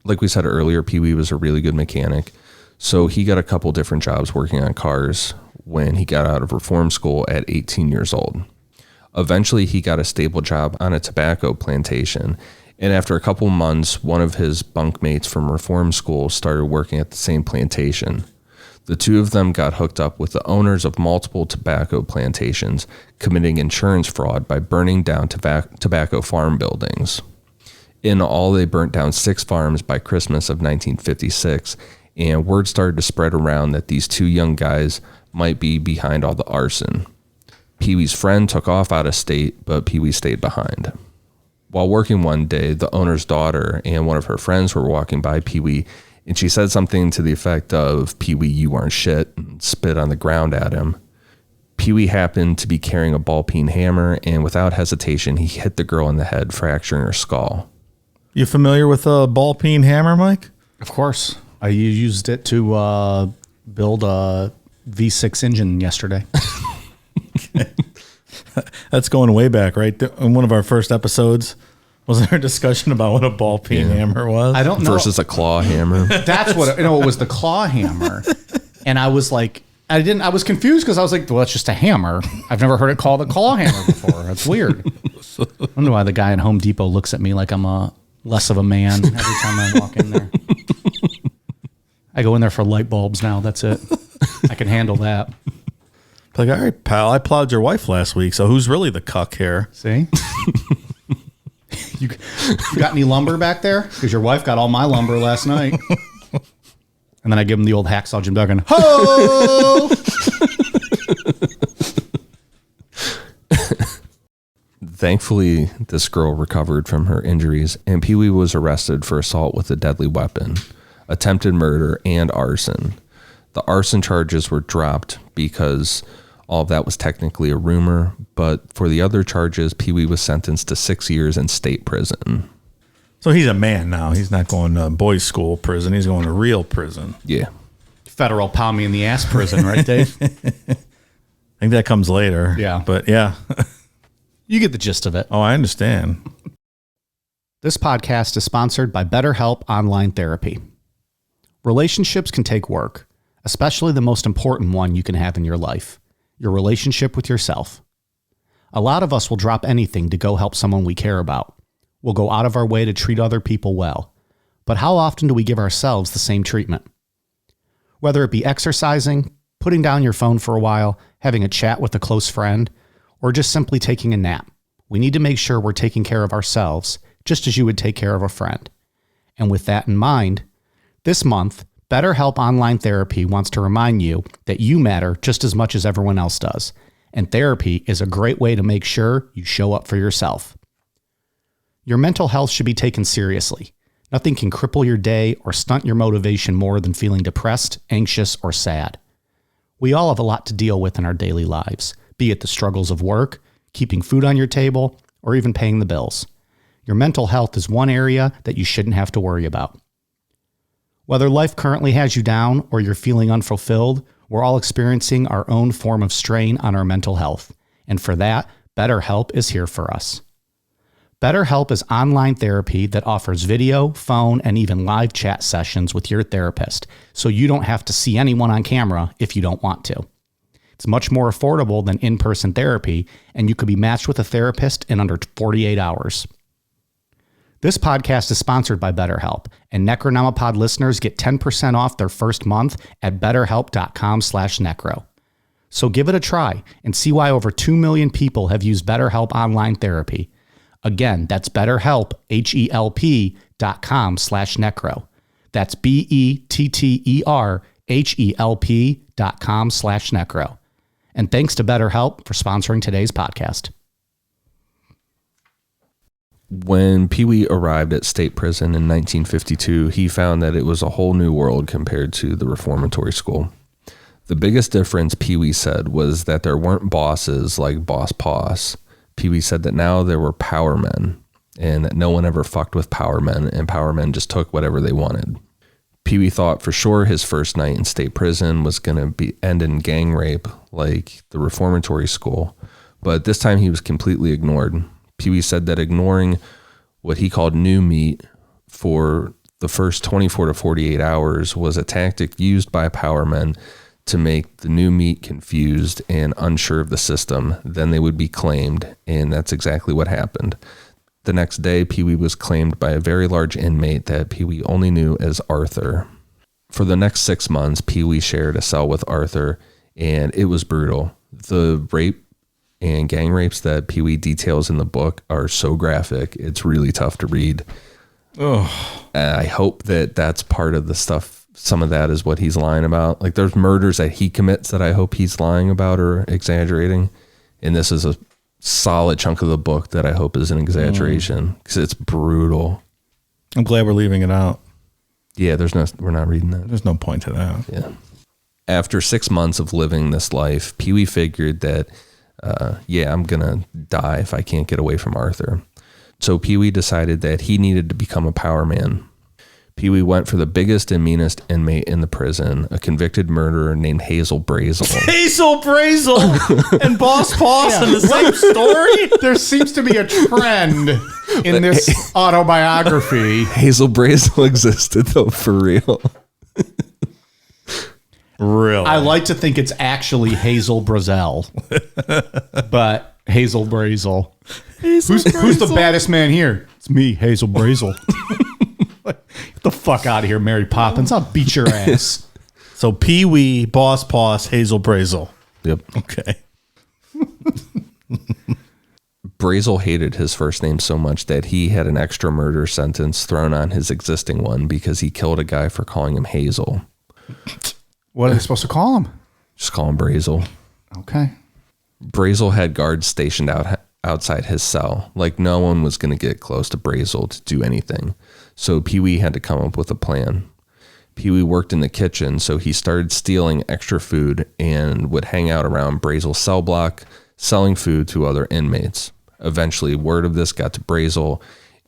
Like we said earlier, Pee Wee was a really good mechanic, so he got a couple different jobs working on cars when he got out of reform school at 18 years old. Eventually, he got a stable job on a tobacco plantation, and after a couple months, one of his bunkmates from reform school started working at the same plantation. The two of them got hooked up with the owners of multiple tobacco plantations, committing insurance fraud by burning down tobacco farm buildings. In all, they burnt down 6 farms by Christmas of 1956, and word started to spread around that these 2 young guys might be behind all the arson. Pee Wee's friend took off out of state, but Pee Wee stayed behind. While working one day, the owner's daughter and one of her friends were walking by Pee Wee, And she said something to the effect of, Pee Wee, you aren't shit, and spit on the ground at him. Pee Wee happened to be carrying a ball-peen hammer, and without hesitation, he hit the girl in the head, fracturing her skull. You familiar with a ball-peen hammer, Mike? Of course. I used it to build a V6 engine yesterday. That's going way back, right? In one of our first episodes, was there a discussion about what a ball-peen hammer was? I don't know. Versus a claw hammer. That's what, it was the claw hammer. And I was like, I was confused because I was like, well, it's just a hammer. I've never heard it called a claw hammer before. That's weird. I wonder why the guy in Home Depot looks at me like I'm less of a man every time I walk in there. I go in there for light bulbs now. That's it. I can handle that. Like, all right, pal, I plowed your wife last week, so who's really the cuck here? See? You got any lumber back there? Because your wife got all my lumber last night. And then I give him the old hacksaw Jim Duggan. Ho! Thankfully, this girl recovered from her injuries, and Pee Wee was arrested for assault with a deadly weapon, attempted murder, and arson. The arson charges were dropped because all of that was technically a rumor, but for the other charges, Pee Wee was sentenced to 6 years in state prison. So he's a man now. He's not going to boys' school prison. He's going to real prison. Yeah. Federal pound me in the ass prison, right, Dave? I think that comes later. Yeah. But yeah. You get the gist of it. Oh, I understand. This podcast is sponsored by BetterHelp Online Therapy. Relationships can take work, especially the most important one you can have in your life, your relationship with yourself. A lot of us will drop anything to go help someone we care about. We'll go out of our way to treat other people well. But how often do we give ourselves the same treatment? Whether it be exercising, putting down your phone for a while, having a chat with a close friend, or just simply taking a nap, we need to make sure we're taking care of ourselves just as you would take care of a friend. And with that in mind, this month, BetterHelp Online Therapy wants to remind you that you matter just as much as everyone else does, and therapy is a great way to make sure you show up for yourself. Your mental health should be taken seriously. Nothing can cripple your day or stunt your motivation more than feeling depressed, anxious, or sad. We all have a lot to deal with in our daily lives, be it the struggles of work, keeping food on your table, or even paying the bills. Your mental health is one area that you shouldn't have to worry about. Whether life currently has you down or you're feeling unfulfilled, we're all experiencing our own form of strain on our mental health. And for that, BetterHelp is here for us. BetterHelp is online therapy that offers video, phone, and even live chat sessions with your therapist, so you don't have to see anyone on camera if you don't want to. It's much more affordable than in-person therapy, and you could be matched with a therapist in under 48 hours. This podcast is sponsored by BetterHelp, and Necronomipod listeners get 10% off their first month at betterhelp.com/necro. So give it a try and see why over 2 million people have used BetterHelp Online Therapy. Again, that's BetterHelp, HELP.com/necro. That's BetterHelp.com/necro. And thanks to BetterHelp for sponsoring today's podcast. When Pee Wee arrived at state prison in 1952, he found that it was a whole new world compared to the reformatory school. The biggest difference, Pee Wee said, was that there weren't bosses like Boss Poss. Pee Wee said that now there were power men, and that no one ever fucked with power men, and power men just took whatever they wanted. Pee Wee thought for sure his first night in state prison was going to end in gang rape like the reformatory school, but this time he was completely ignored. Pee Wee said that ignoring what he called new meat for the first 24 to 48 hours was a tactic used by power men to make the new meat confused and unsure of the system. Then they would be claimed, and that's exactly what happened. The next day, Pee Wee was claimed by a very large inmate that Pee Wee only knew as Arthur. For the next 6 months, Pee Wee shared a cell with Arthur, and it was brutal. The rape and gang rapes that Pee Wee details in the book are so graphic, it's really tough to read. I hope that that's part of the stuff. Some of that is what he's lying about. Like, there's murders that he commits that I hope he's lying about or exaggerating. And this is a solid chunk of the book that I hope is an exaggeration because it's brutal. I'm glad we're leaving it out. Yeah, we're not reading that. There's no point to that. Yeah. After 6 months of living this life, Pee Wee figured that, I'm going to die if I can't get away from Arthur. So Pee Wee decided that he needed to become a power man. Pee Wee went for the biggest and meanest inmate in the prison, a convicted murderer named Hazel Brazel. Hazel Brazel and Boss Boss in the same story? There seems to be a trend in this autobiography. Hazel Brazel existed, though, for real. Really? I like to think it's actually Hazel Brazel, but Hazel Brazel. Who's the baddest man here? It's me, Hazel Brazel. Get the fuck out of here, Mary Poppins. I'll beat your ass. So Pee Wee, Boss Boss, Hazel Brazel. Yep. Okay. Brazel hated his first name so much that he had an extra murder sentence thrown on his existing one because he killed a guy for calling him Hazel. What are they supposed to call him? Just call him Brazel. Okay. Brazel had guards stationed outside his cell. Like, no one was going to get close to Brazel to do anything. So Pee Wee had to come up with a plan. Pee Wee worked in the kitchen, so he started stealing extra food and would hang out around Brazel's cell block, selling food to other inmates. Eventually, word of this got to Brazel,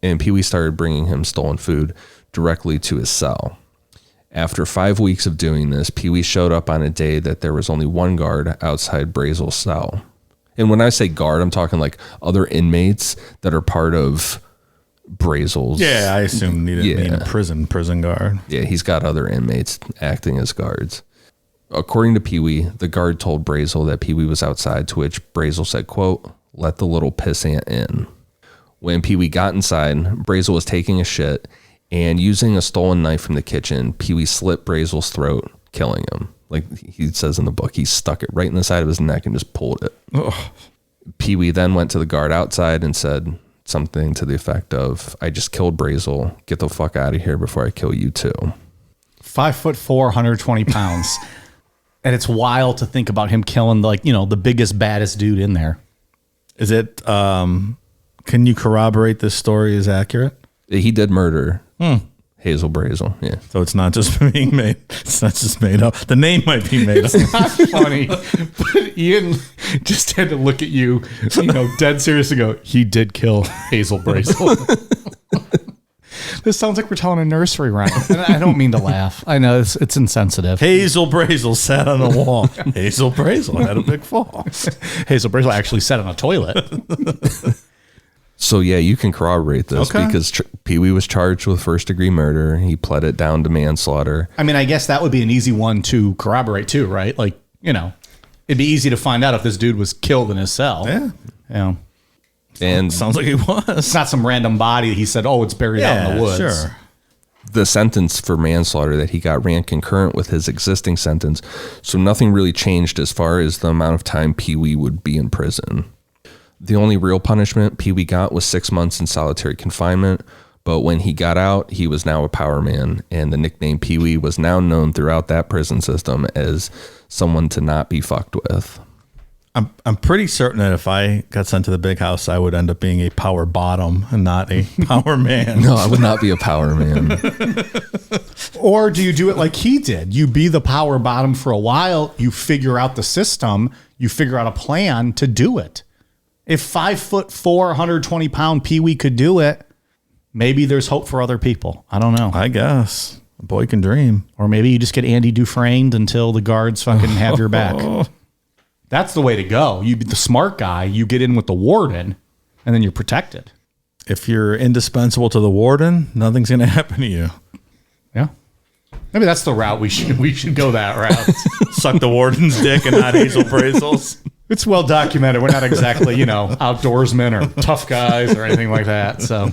and Pee Wee started bringing him stolen food directly to his cell. After 5 weeks of doing this, Pee Wee showed up on a day that there was only one guard outside Brazel's cell. And when I say guard, I'm talking like other inmates that are part of Brazel's. Yeah, I assume need a prison guard. Yeah, he's got other inmates acting as guards. According to Pee Wee, the guard told Brazel that Pee Wee was outside, to which Brazel said, quote, "Let the little pissant in." When Pee Wee got inside, Brazel was taking a shit, and using a stolen knife from the kitchen, Pee Wee slit Brazel's throat, killing him. Like he says in the book, he stuck it right in the side of his neck and just pulled it. Ugh. Pee Wee then went to the guard outside and said something to the effect of, "I just killed Brazel. Get the fuck out of here before I kill you too." 5'4", 120 pounds. And it's wild to think about him killing the biggest, baddest dude in there. Is it, can you corroborate this story is accurate? He did murder Hazel Brazel. Yeah. So it's not just being made. It's not just made up. The name might be made up. It's not funny, but Ian just had to look at you, dead serious and go, he did kill Hazel Brazel. This sounds like we're telling a nursery rhyme. And I don't mean to laugh. I know it's insensitive. Hazel Brazel sat on a wall. Hazel Brazel had a big fall. Hazel Brazel actually sat on a toilet. So yeah, you can corroborate this because Pee Wee was charged with first-degree murder. He pled it down to manslaughter. I mean, I guess that would be an easy one to corroborate too, right? Like, it'd be easy to find out if this dude was killed in his cell. Yeah. And sounds like he was. It's not some random body that he said, "Oh, it's buried out in the woods." Sure. The sentence for manslaughter that he got ran concurrent with his existing sentence, so nothing really changed as far as the amount of time Pee Wee would be in prison. The only real punishment Pee Wee got was 6 months in solitary confinement, but when he got out, he was now a power man, and the nickname Pee Wee was now known throughout that prison system as someone to not be fucked with. I'm pretty certain that if I got sent to the big house, I would end up being a power bottom and not a power man. No, I would not be a power man. Or do you do it like he did? You be the power bottom for a while, you figure out the system, you figure out a plan to do it. If 5'4", 120 pound Pee Wee could do it, maybe there's hope for other people. I don't know. I guess a boy can dream. Or maybe you just get Andy Dufresne until the guards fucking have your back. That's the way to go. You be the smart guy. You get in with the warden, and then you're protected. If you're indispensable to the warden, nothing's going to happen to you. Yeah. Maybe that's the route we should go that route. Suck the warden's dick and not Hazel Brazel's. It's well documented. We're not exactly, outdoorsmen or tough guys or anything like that. So,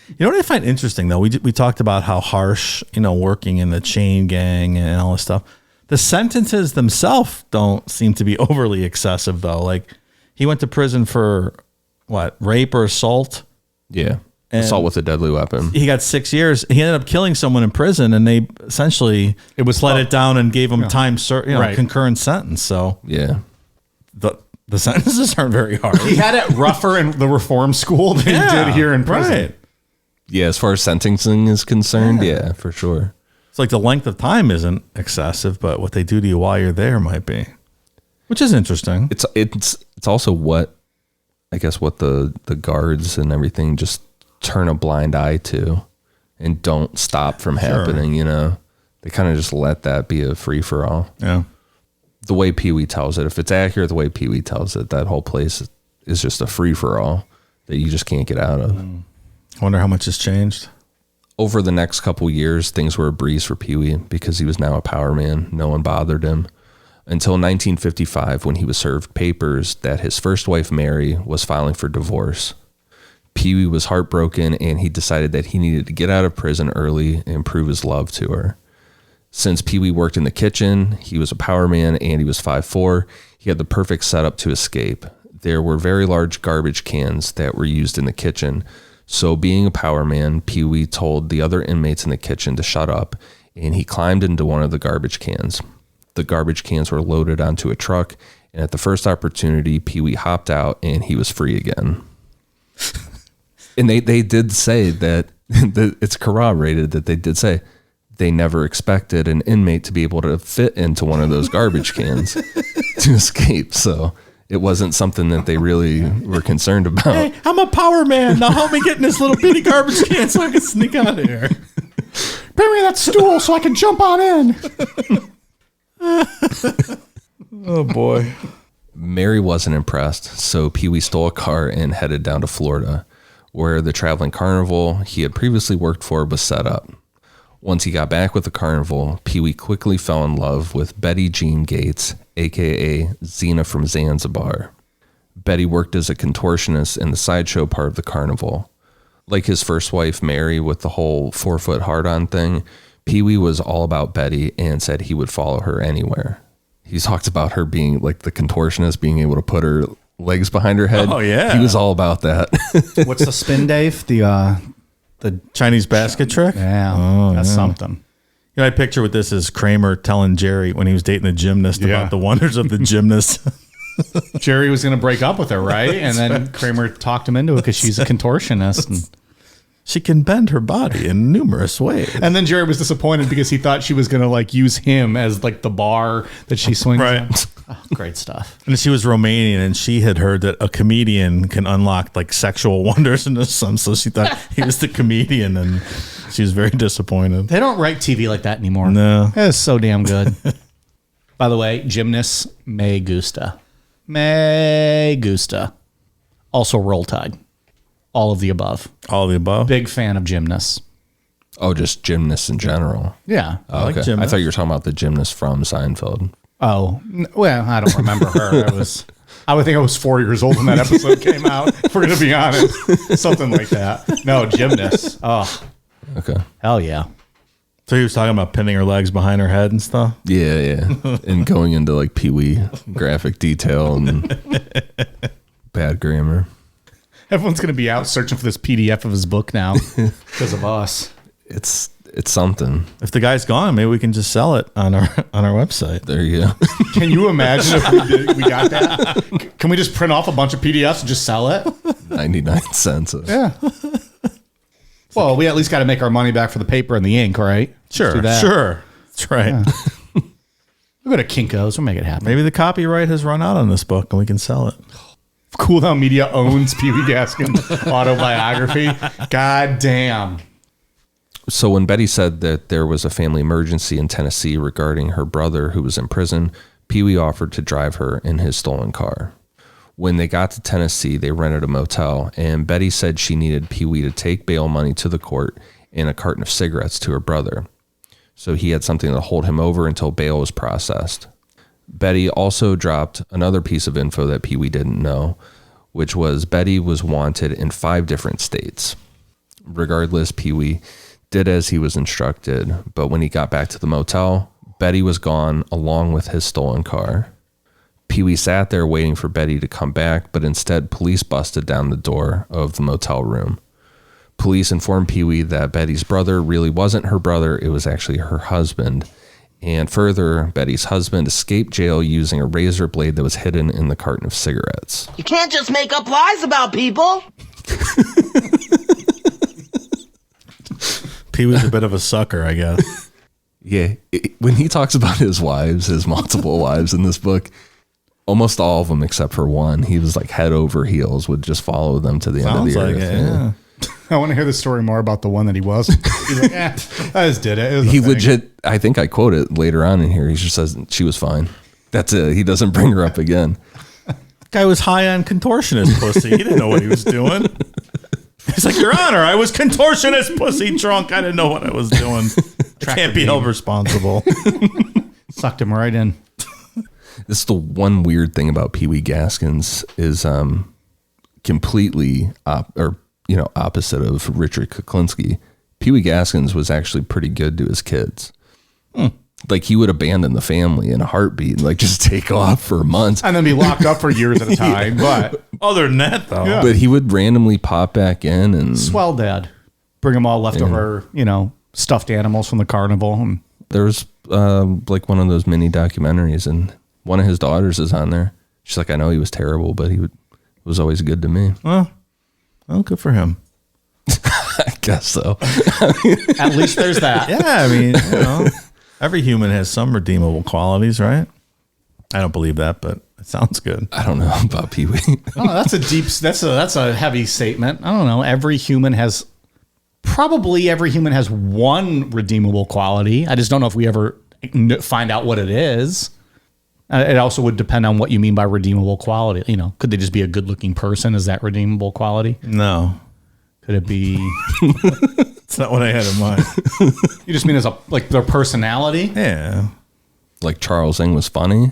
you know what I find interesting though? We talked about how harsh, working in the chain gang and all this stuff. The sentences themselves don't seem to be overly excessive though. Like he went to prison for what, rape or assault? Yeah. Assault with a deadly weapon. He got 6 years. He ended up killing someone in prison, and they essentially let it down and gave him concurrent sentence. So yeah, the sentences aren't very hard. He had it rougher in the reform school than he did here in prison. Right. Yeah, as far as sentencing is concerned, yeah, for sure. It's like the length of time isn't excessive, but what they do to you while you're there might be, which is interesting. It's also what, I guess, what the guards and everything just turn a blind eye to and don't stop from happening, you know? They kind of just let that be a free-for-all. Yeah. The way Pee Wee tells it, if it's accurate the way Pee Wee tells it, that whole place is just a free-for-all that you just can't get out of. I wonder how much has changed. Over the next couple years, things were a breeze for Pee Wee because he was now a power man. No one bothered him. Until 1955, when he was served papers that his first wife, Mary, was filing for divorce. Pee Wee was heartbroken, and he decided that he needed to get out of prison early and prove his love to her. Since Pee Wee worked in the kitchen, he was a power man, and he was 5'4", he had the perfect setup to escape. There were very large garbage cans that were used in the kitchen. So being a power man, Pee Wee told the other inmates in the kitchen to shut up, and he climbed into one of the garbage cans. The garbage cans were loaded onto a truck, and at the first opportunity, Pee Wee hopped out, and he was free again. And they did say that, it's corroborated that they did say they never expected an inmate to be able to fit into one of those garbage cans to escape. So it wasn't something that they really were concerned about. Hey, I'm a power man. Now help me get in this little bitty garbage can so I can sneak out of here. Bring me that stool so I can jump on in. Oh, boy. Mary wasn't impressed, so Pee Wee stole a car and headed down to Florida, where the traveling carnival he had previously worked for was set up. Once he got back with the carnival, Pee Wee quickly fell in love with Betty Jean Gates, a.k.a. Xena from Zanzibar. Betty worked as a contortionist in the sideshow part of the carnival. Like his first wife, Mary, with the whole 4-foot hard-on thing, Pee Wee was all about Betty and said he would follow her anywhere. He talked about her being like the contortionist, being able to put her legs behind her head. Oh, yeah. He was all about that. What's the spin, Dave? The Chinese basket trick? Yeah, that's something. You know, I picture with this is Kramer telling Jerry when he was dating the gymnast about the wonders of the gymnast. Jerry was going to break up with her, right? And then Kramer talked him into it because she's a contortionist. And she can bend her body in numerous ways. And then Jerry was disappointed because he thought she was going to like use him as like the bar that she swings on. Oh, great stuff. And she was Romanian, and she had heard that a comedian can unlock like sexual wonders in the sun. So she thought he was the comedian, and she was very disappointed. They don't write TV like that anymore. No. It's so damn good. By the way, gymnasts me gusta. Me gusta. Also Roll Tide. All of the above. All of the above? Big fan of gymnasts. Oh, just gymnasts in general. Yeah. Oh, okay. I thought you were talking about the gymnast from Seinfeld. Oh, well, I don't remember her. I would think I was 4 years old when that episode came out, if we're going to be honest. Something like that. No, gymnasts. Oh. Okay. Hell yeah. So he was talking about pinning her legs behind her head and stuff? Yeah. And going into like Pee Wee graphic detail and bad grammar. Everyone's going to be out searching for this PDF of his book now because of us. It's something. If the guy's gone, maybe we can just sell it on our website. There you go. Can you imagine if we got that? Can we just print off a bunch of PDFs and just sell it? 99 cents. Yeah. Well, we at least got to make our money back for the paper and the ink, right? Sure. That's right. Yeah. We'll go to Kinko's. We'll make it happen. Maybe the copyright has run out on this book and we can sell it. Cool Down Media owns Pee Wee Gaskins' autobiography. God damn. So when Betty said that there was a family emergency in Tennessee regarding her brother who was in prison, Pee Wee offered to drive her in his stolen car. When they got to Tennessee, they rented a motel, and Betty said she needed Pee Wee to take bail money to the court and a carton of cigarettes to her brother. So he had something to hold him over until bail was processed. Betty also dropped another piece of info that Pee Wee didn't know, which was Betty was wanted in 5 different states. Regardless, Pee Wee did as he was instructed, but when he got back to the motel, Betty was gone along with his stolen car. Pee Wee sat there waiting for Betty to come back, but instead police busted down the door of the motel room. Police informed Pee Wee that Betty's brother really wasn't her brother, it was actually her husband. And further, Betty's husband escaped jail using a razor blade that was hidden in the carton of cigarettes. You can't just make up lies about people. Pee Wee's a bit of a sucker, I guess. Yeah. When he talks about his wives, his multiple wives in this book, almost all of them except for one, he was like head over heels, would just follow them to the end of the earth. Yeah. I want to hear the story more about the one that he was. He's like, I just did it. He legit, I think I quote it later on in here. He just says she was fine. That's it. He doesn't bring her up again. Guy was high on contortionist pussy. He didn't know what he was doing. He's like, Your Honor, I was contortionist pussy drunk. I didn't know what I was doing. I can't be held responsible. Sucked him right in. This is the one weird thing about Pee Wee Gaskins is completely opposite of Richard Kuklinski. Pee Wee Gaskins was actually pretty good to his kids. Like he would abandon the family in a heartbeat and like just take off for months and then be locked up for years at a time. But other than that, though, but he would randomly pop back in and swell dad, bring them all leftover, stuffed animals from the carnival. And there was like one of those mini documentaries, and one of his daughters is on there. She's like, I know he was terrible, but was always good to me. Well, good for him. I guess so. At least there's that. Yeah, I mean, every human has some redeemable qualities, right? I don't believe that, but it sounds good. I don't know about Pee Wee. Oh, that's a heavy statement. I don't know. Every human has one redeemable quality. I just don't know if we ever find out what it is. It also would depend on what you mean by redeemable quality. Could they just be a good-looking person? Is that redeemable quality? No. Could it be? It's not what I had in mind. You just mean as their personality? Yeah. Like Charles Ng was funny.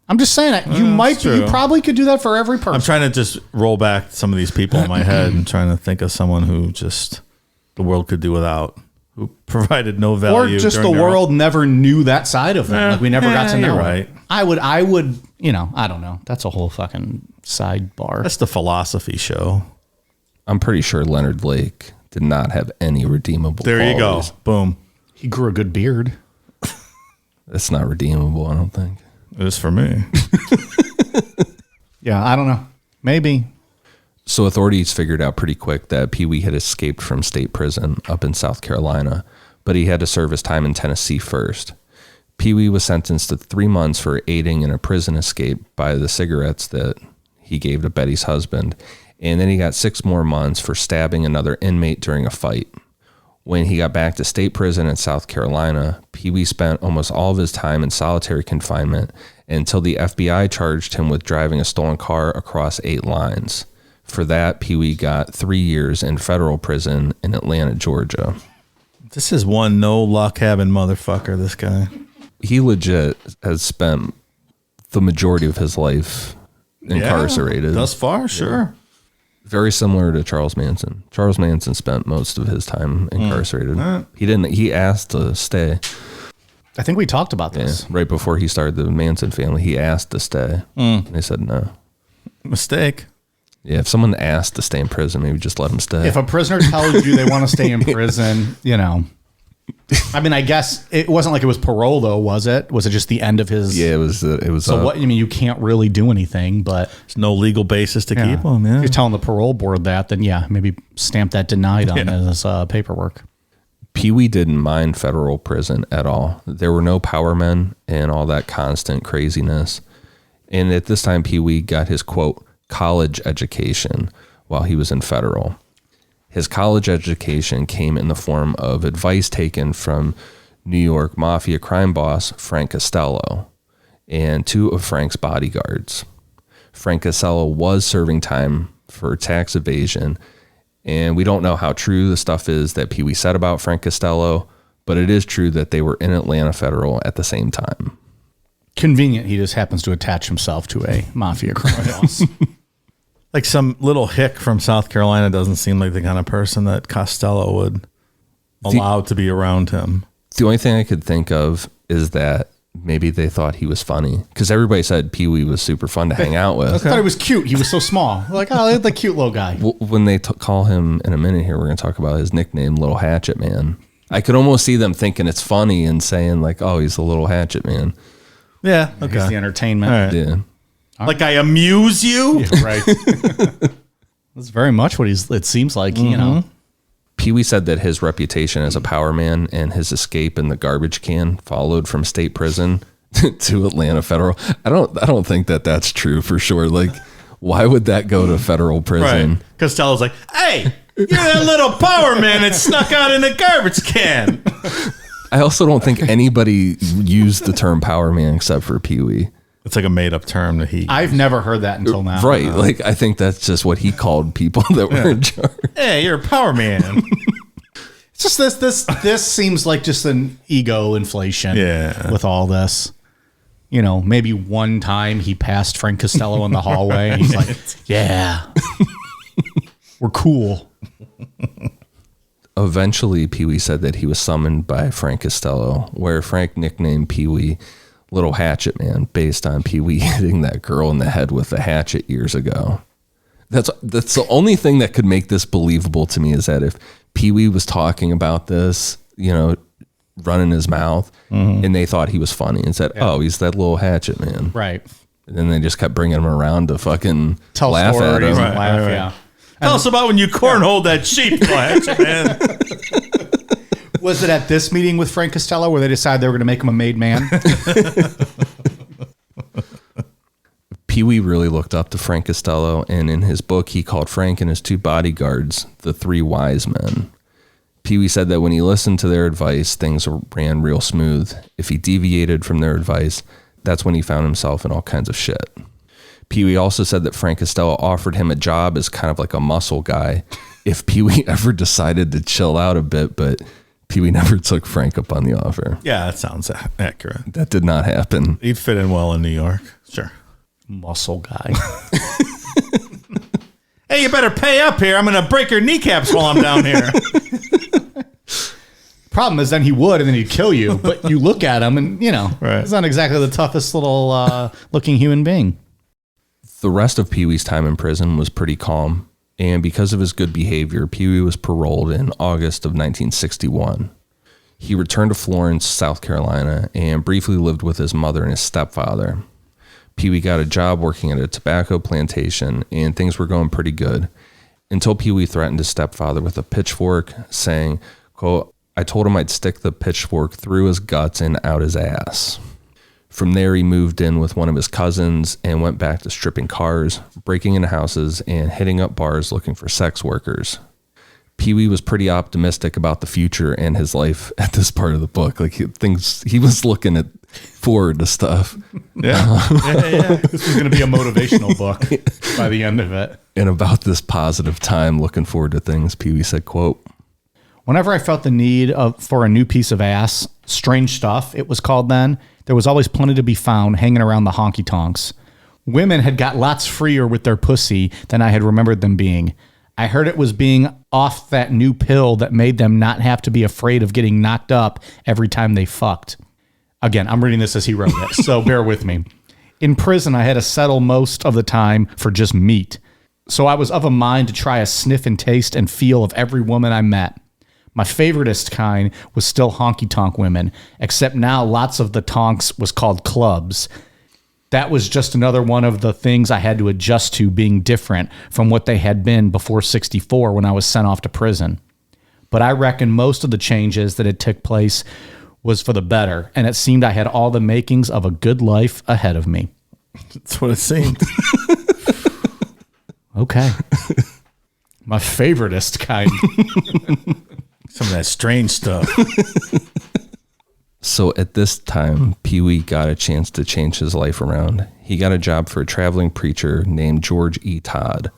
I'm just saying that you probably could do that for every person. I'm trying to just roll back some of these people in my head and trying to think of someone who just the world could do without, who provided no value. Or just the world never knew that side of them. Like we never got to know. You're right. I would, I don't know. That's a whole fucking sidebar. That's the philosophy show. I'm pretty sure Leonard Lake did not have any redeemable qualities. You go. Boom. He grew a good beard. That's not redeemable, I don't think. It is for me. Yeah, I don't know. Maybe. So authorities figured out pretty quick that Pee Wee had escaped from state prison up in South Carolina, but he had to serve his time in Tennessee first. Pee Wee was sentenced to 3 months for aiding in a prison escape by the cigarettes that he gave to Betty's husband, and then he got 6 more months for stabbing another inmate during a fight. When he got back to state prison in South Carolina, Pee Wee spent almost all of his time in solitary confinement until the FBI charged him with driving a stolen car across 8 lines. For that, Pee Wee got 3 years in federal prison in Atlanta, Georgia. This is one no luck having motherfucker, this guy. He legit has spent the majority of his life incarcerated. Thus far, sure. Very similar to Charles Manson. Charles Manson spent most of his time incarcerated. He asked to stay. I think we talked about this. Yeah, right before he started the Manson family, he asked to stay. And they said no. Mistake. Yeah, if someone asked to stay in prison, maybe just let them stay. If a prisoner tells you they want to stay in prison, I mean, I guess it wasn't like it was parole, though, was it? Was it just the end of his? Yeah, it was. So what? I mean, you can't really do anything, but there's no legal basis to keep him. Yeah. If you're telling the parole board that, then maybe stamp that denied on his paperwork. Pee Wee didn't mind federal prison at all. There were no power men and all that constant craziness. And at this time, Pee Wee got his, quote, college education while he was in federal. His college education came in the form of advice taken from New York mafia crime boss Frank Costello and 2 of Frank's bodyguards. Frank Costello was serving time for tax evasion, and we don't know how true the stuff is that Pee Wee said about Frank Costello, but it is true that they were in Atlanta Federal at the same time. Convenient. He just happens to attach himself to a mafia crime boss. Like some little hick from South Carolina doesn't seem like the kind of person that Costello would allow to be around him. The only thing I could think of is that maybe they thought he was funny, because everybody said Pee Wee was super fun to hang out with. I thought he was cute. He was so small. Like, oh, the cute little guy. When they call him in a minute here, we're going to talk about his nickname, Little Hatchet Man. I could almost see them thinking it's funny and saying like, oh, he's the Little Hatchet Man. Yeah. Okay. He's the entertainment. All right. Yeah. Like I amuse you? Yeah, right. That's very much what it seems like, Pee Pee Wee said that his reputation as a power man and his escape in the garbage can followed from state prison to Atlanta Federal. I don't think that that's true for sure. Like, why would that go to federal prison? Right. Costello's like, hey, you're that little power man that snuck out in the garbage can. I also don't think anybody used the term power man except for Pee Wee. It's like a made up term that I've never heard that until now. Right. Like, I think that's just what he called people that were in charge. Hey, you're a power man. It's just this seems like just an ego inflation with all this. You know, maybe one time he passed Frank Costello in the hallway and he's like, yeah, we're cool. Eventually, Pee Wee said that he was summoned by Frank Costello, where Frank nicknamed Pee Wee Little Hatchet Man based on Pee Wee hitting that girl in the head with a hatchet years ago. That's the only thing that could make this believable to me, is that if Pee Wee was talking about this, you know, running his mouth, and they thought he was funny and said, oh, he's that little hatchet man. Right. And then they just kept bringing him around to fucking tell laugh at him. Right. Yeah. Tell us about when you cornholed that sheep, hatchet man. Was it at this meeting with Frank Costello where they decided they were going to make him a made man? Pee Wee really looked up to Frank Costello, and in his book, he called Frank and his two bodyguards the three wise men. Pee Wee said that when he listened to their advice, things ran real smooth. If he deviated from their advice, that's when he found himself in all kinds of shit. Pee Wee also said that Frank Costello offered him a job as kind of like a muscle guy if Pee Wee ever decided to chill out a bit, but Pee Wee never took Frank up on the offer. Yeah, that sounds accurate. That did not happen. He'd fit in well in New York. Sure. Muscle guy. Hey, you better pay up here. I'm going to break your kneecaps while I'm down here. Problem is then he would, and then he'd kill you. But you look at him and, you know, right. He's not exactly the toughest little looking human being. The rest of Pee Wee's time in prison was pretty calm. And because of his good behavior, Pee Wee was paroled in August of 1961. He returned to Florence, South Carolina, and briefly lived with his mother and his stepfather. Pee Wee got a job working at a tobacco plantation, and things were going pretty good, until Pee Wee threatened his stepfather with a pitchfork, saying, quote, I told him I'd stick the pitchfork through his guts and out his ass. From there, he moved in with one of his cousins and went back to stripping cars, breaking into houses, and hitting up bars looking for sex workers. Pee Wee was pretty optimistic about the future and his life at this part of the book. Like, he was looking forward to stuff. Yeah. This was going to be a motivational book by the end of it. And about this positive time, looking forward to things, Pee Wee said, quote, whenever I felt the need for a new piece of ass, strange stuff, it was called then, there was always plenty to be found hanging around the honky-tonks. Women had got lots freer with their pussy than I had remembered them being. I heard it was being off that new pill that made them not have to be afraid of getting knocked up every time they fucked. Again, I'm reading this as he wrote it, so bear with me. In prison, I had to settle most of the time for just meat. So I was of a mind to try a sniff and taste and feel of every woman I met. My favoritist kind was still honky-tonk women, except now lots of the tonks was called clubs. That was just another one of the things I had to adjust to being different from what they had been before 64 when I was sent off to prison. But I reckon most of the changes that had took place was for the better, and it seemed I had all the makings of a good life ahead of me. That's what it seemed. Okay. My favoritist kind. Some of that strange stuff. So at this time, Pee Wee got a chance to change his life around. He got a job for a traveling preacher named George E. Todd.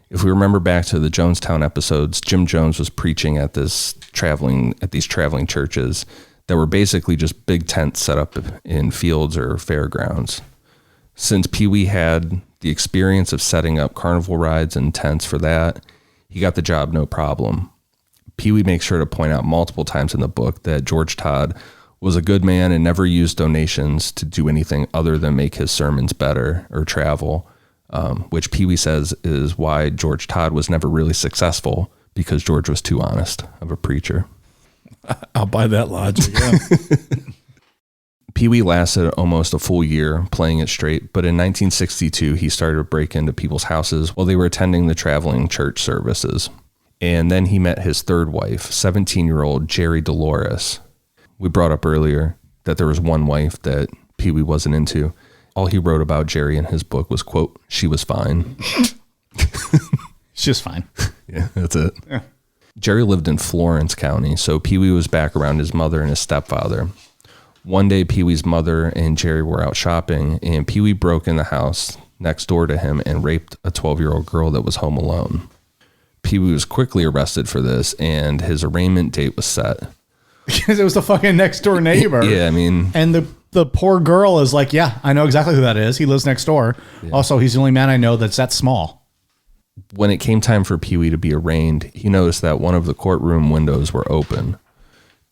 If we remember back to the Jonestown episodes, Jim Jones was preaching at these traveling churches that were basically just big tents set up in fields or fairgrounds. Since Pee Wee had the experience of setting up carnival rides and tents for that, he got the job no problem. Pee Wee makes sure to point out multiple times in the book that George Todd was a good man and never used donations to do anything other than make his sermons better or travel, which Pee Wee says is why George Todd was never really successful, because George was too honest of a preacher. I'll buy that logic. Yeah. Pee Wee lasted almost a full year playing it straight, but in 1962, he started to break into people's houses while they were attending the traveling church services. And then he met his third wife, 17-year-old Jerry Dolores. We brought up earlier that there was one wife that Pee Wee wasn't into. All he wrote about Jerry in his book was, quote, "She was fine." It's just fine. Yeah, that's it. Yeah. Jerry lived in Florence County, so Pee Wee was back around his mother and his stepfather. One day, Pee Wee's mother and Jerry were out shopping, and Pee Wee broke in the house next door to him and raped a 12-year-old girl that was home alone. Pee Wee was quickly arrested for this, and his arraignment date was set. Because it was the fucking next door neighbor. Yeah, I mean... And the poor girl is like, yeah, I know exactly who that is. He lives next door. Yeah. Also, he's the only man I know that's that small. When it came time for Pee Wee to be arraigned, he noticed that one of the courtroom windows were open.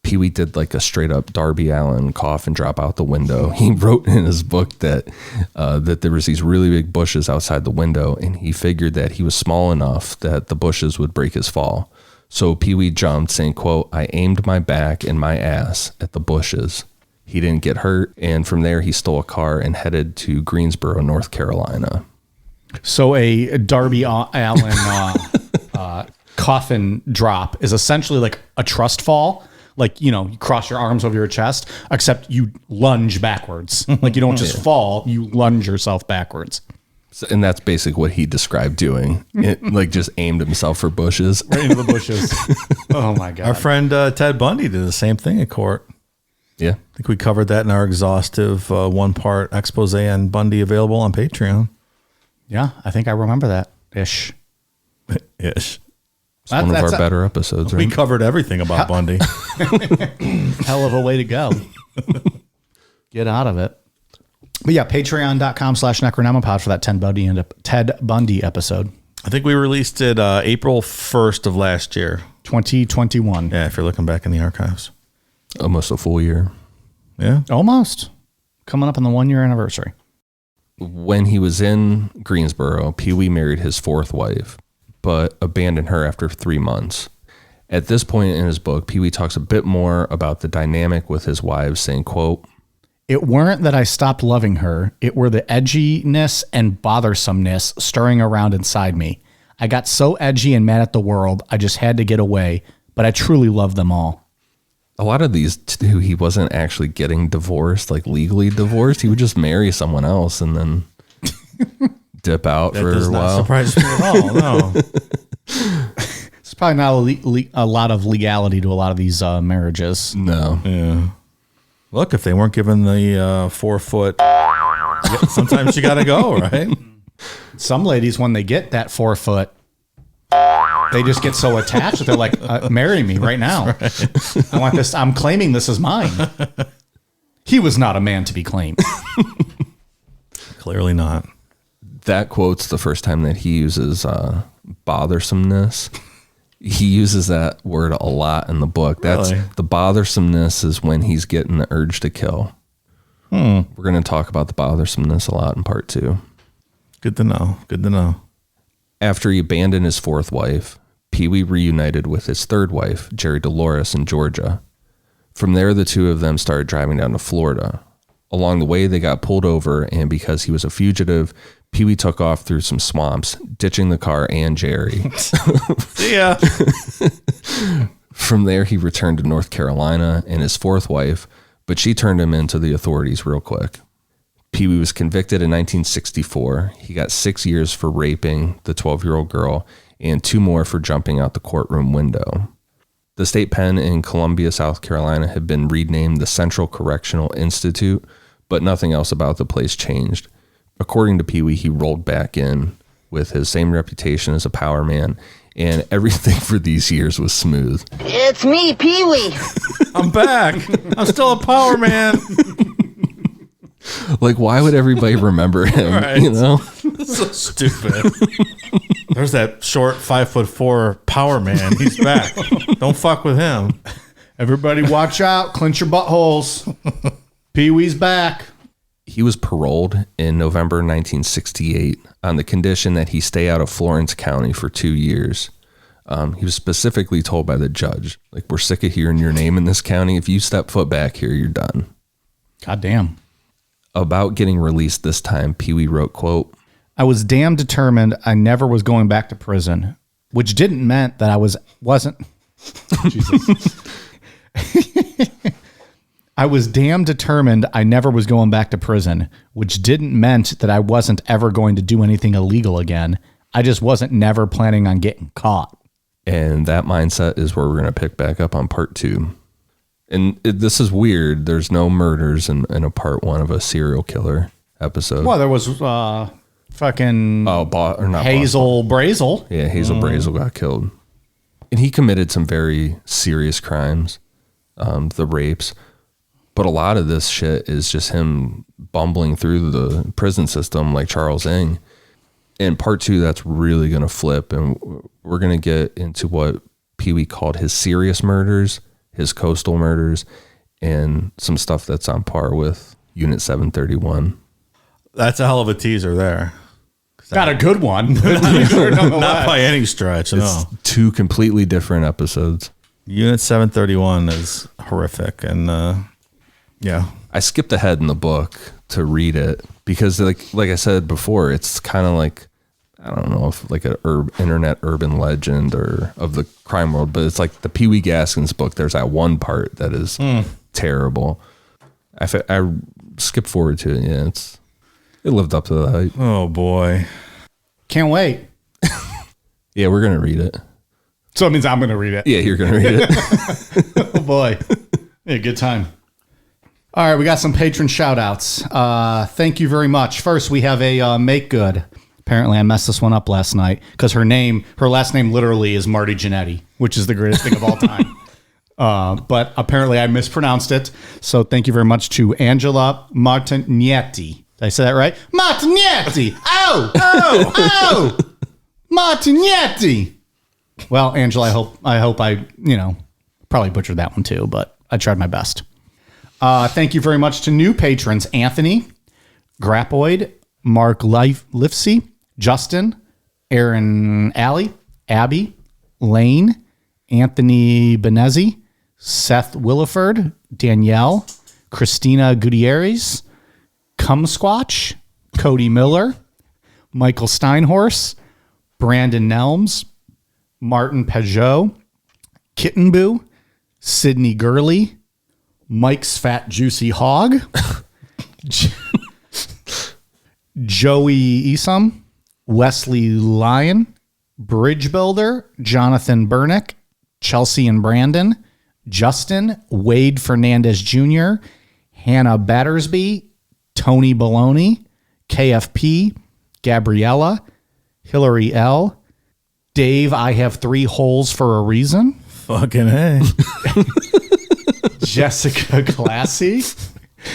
Pee Wee did like a straight up Darby Allin cough and drop out the window. He wrote in his book that there was these really big bushes outside the window, and he figured that he was small enough that the bushes would break his fall. So Pee Wee jumped, saying, quote, "I aimed my back and my ass at the bushes." He didn't get hurt, and from there he stole a car and headed to Greensboro, North Carolina. So a Darby Allin coffin drop is essentially like a trust fall. Like, you know, you cross your arms over your chest, except you lunge backwards. Like you don't just fall, you lunge yourself backwards. So, and that's basically what he described doing. It, like just aimed himself for bushes. Right into the bushes. Oh my God. Our friend Ted Bundy did the same thing in court. Yeah. I think we covered that in our exhaustive one-part expose on Bundy, available on Patreon. Yeah, I think I remember that. Ish. It's one of our better episodes, right? We covered everything about Bundy. Hell of a way to go. Get out of it. But yeah, patreon.com/Necronomipod for that Ted Bundy episode. I think we released it April 1st of last year. 2021. Yeah, if you're looking back in the archives. Almost a full year. Yeah. Almost. Coming up on the 1-year anniversary. When he was in Greensboro, Pee Wee married his fourth wife, but abandoned her after 3 months. At this point in his book, Pee Wee talks a bit more about the dynamic with his wives, saying, quote, "It weren't that I stopped loving her. It were the edginess and bothersomeness stirring around inside me. I got so edgy and mad at the world, I just had to get away, but I truly loved them all." A lot of these, too, he wasn't actually getting divorced, like legally divorced. He would just marry someone else and then dip out for a while. That does not surprise me at all, no. It's probably not a lot of legality to a lot of these marriages. No. Yeah. Look, if they weren't given the 4 foot, sometimes you got to go, right? Some ladies, when they get that 4 foot, they just get so attached that they're like, marry me right now. Right. I want this. I'm claiming this is mine. He was not a man to be claimed. Clearly not. That quote's the first time that he uses bothersomeness. He uses that word a lot in the book. That's really? The bothersomeness is when he's getting the urge to kill. We're going to talk about the bothersomeness a lot in part 2. Good to know. Good to know. After he abandoned his fourth wife, Pee Wee reunited with his third wife, Jerry Dolores, in Georgia. From there, the two of them started driving down to Florida. Along the way, they got pulled over, and because he was a fugitive, Pee Wee took off through some swamps, ditching the car and Jerry. See ya. From there, he returned to North Carolina and his fourth wife, but she turned him into the authorities real quick. Pee Wee was convicted in 1964. He got 6 years for raping the 12-year-old girl and 2 more for jumping out the courtroom window. The state pen in Columbia, South Carolina had been renamed the Central Correctional Institute, but nothing else about the place changed. According to Pee Wee, he rolled back in with his same reputation as a power man, and everything for these years was smooth. It's me, Pee Wee. I'm back. I'm still a power man. Like, why would everybody remember him? Right. You know? So stupid. There's that short 5'4" power man. He's back. Don't fuck with him. Everybody watch out. Clench your buttholes. Pee Wee's back. He was paroled in November 1968 on the condition that he stay out of Florence County for 2 years. He was specifically told by the judge, like, we're sick of hearing your name in this county. If you step foot back here, you're done. God damn. About getting released this time, Pee Wee wrote, quote, "I was damn determined I never was going back to prison. which didn't meant that I wasn't. Jesus. I was damn determined I never was going back to prison, which didn't meant that I wasn't ever going to do anything illegal again. I just wasn't never planning on getting caught. And that mindset is where we're going to pick back up on part 2. And this is weird. There's no murders in a part 1 of a serial killer episode. Well, there was fucking Hazel Brazel. Yeah, Hazel Brazel got killed. And he committed some very serious crimes, the rapes. But a lot of this shit is just him bumbling through the prison system like Charles Ng. In part 2, that's really going to flip. And we're going to get into what Pee Wee called his serious murders, his coastal murders, and some stuff that's on par with Unit 731. That's a hell of a teaser there. Got a good one. Not by any stretch, no. It's 2 completely different episodes. Unit 731 is horrific. And yeah. I skipped ahead in the book to read it because like I said before, it's kind of like, I don't know if like an internet urban legend or of the crime world, but it's like the Pee Wee Gaskins book. There's that one part that is terrible. I skipped forward to it. Yeah, it lived up to the hype. Oh boy. Can't wait. Yeah, we're going to read it. So it means I'm going to read it. Yeah, you're going to read it. Oh boy. Yeah, good time. All right, we got some patron shout outs. Thank you very much. First, we have a Make Good. Apparently, I messed this one up last night because her last name literally is Marty Jannetty, which is the greatest thing of all time. But apparently, I mispronounced it. So thank you very much to Angela Martignetti. Did I say that right? Martignetti! Oh! Martignetti! Well, Angela, I hope I probably butchered that one too, but I tried my best. Thank you very much to new patrons, Anthony, Grapoid, Mark Lifsey, Justin, Aaron Alley, Abby, Lane, Anthony Benezzi, Seth Williford, Danielle, Christina Gutierrez, Cumsquatch, Cody Miller, Michael Steinhorse, Brandon Nelms, Martin Peugeot, Kittenboo, Sydney Gurley, Mike's Fat Juicy Hog, Joey Esom, Wesley Lyon, Bridge Builder, Jonathan Burnick, Chelsea and Brandon, Justin, Wade Fernandez Jr., Hannah Battersby, Tony Baloney, KFP, Gabriella, Hillary L., Dave, I have 3 holes for a reason. Fucking hey. Jessica Classy,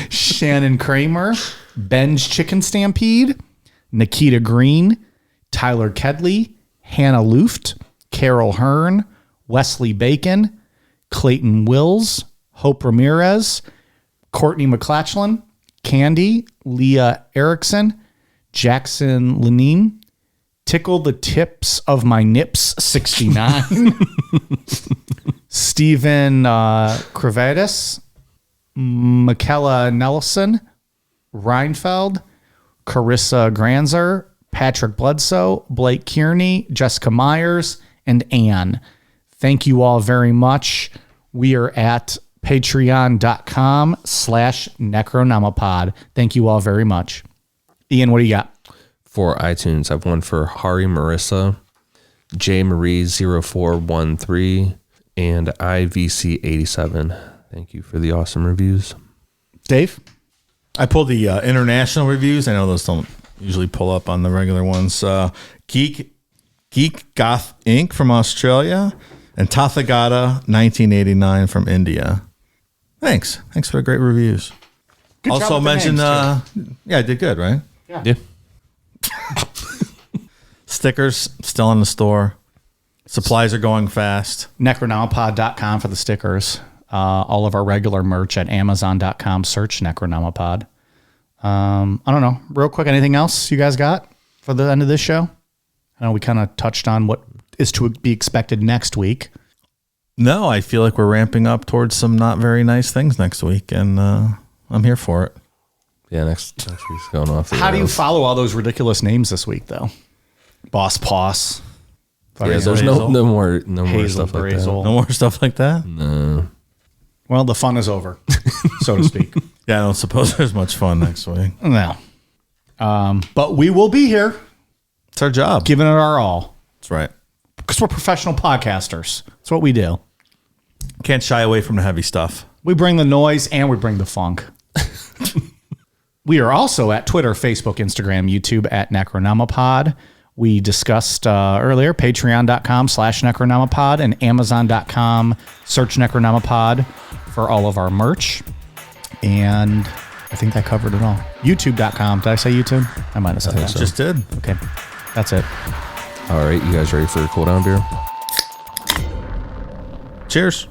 Shannon Kramer, Ben's Chicken Stampede, Nikita Green, Tyler Kedley, Hannah Luft, Carol Hearn, Wesley Bacon, Clayton Wills, Hope Ramirez, Courtney McClatchlin, Candy, Leah Erickson, Jackson Lenine, Tickle the Tips of My Nips 69, Stephen Kravatis, Michaela Nelson, Reinfeld, Carissa Granzer, Patrick Bledsoe, Blake Kearney, Jessica Myers, and Anne. Thank you all very much. We are at patreon.com/Necronomipod. Thank you all very much. Ian, what do you got? For iTunes, I've one for Hari Marissa, J Marie 0413, and IVC 87. Thank you for the awesome reviews. Dave? I pulled the international reviews. I know those don't usually pull up on the regular ones. Geek Goth Inc. from Australia and Tathagata 1989 from India. Thanks for the great reviews. Good job also with the mentioned, names, I did good, right? Yeah. Stickers still in the store. Supplies are going fast. Necronomipod.com for the stickers. All of our regular merch at Amazon.com. Search Necronomipod. I don't know. Real quick, anything else you guys got for the end of this show? I know we kind of touched on what is to be expected next week. No, I feel like we're ramping up towards some not very nice things next week, and I'm here for it. Yeah, next week's going off. How do you follow all those ridiculous names this week, though? Boss Poss. Yeah, there's no more Hazel stuff like Brazel. No more stuff like that? No. Well, the fun is over, so to speak. Yeah, I don't suppose there's much fun next week. No. But we will be here It's our job. giving it our all That's right. because we're professional podcasters. That's what we do. Can't shy away from the heavy stuff. We bring the noise and we bring the funk. We are also at Twitter, Facebook, Instagram, YouTube at Necronomipod. We discussed earlier, patreon.com/Necronomipod and amazon.com, search Necronomipod for all of our merch. And I think that covered it all. YouTube.com. Did I say YouTube? I might have said that. so. Just did. Okay. That's it. All right, you guys ready for a cool down beer? Cheers.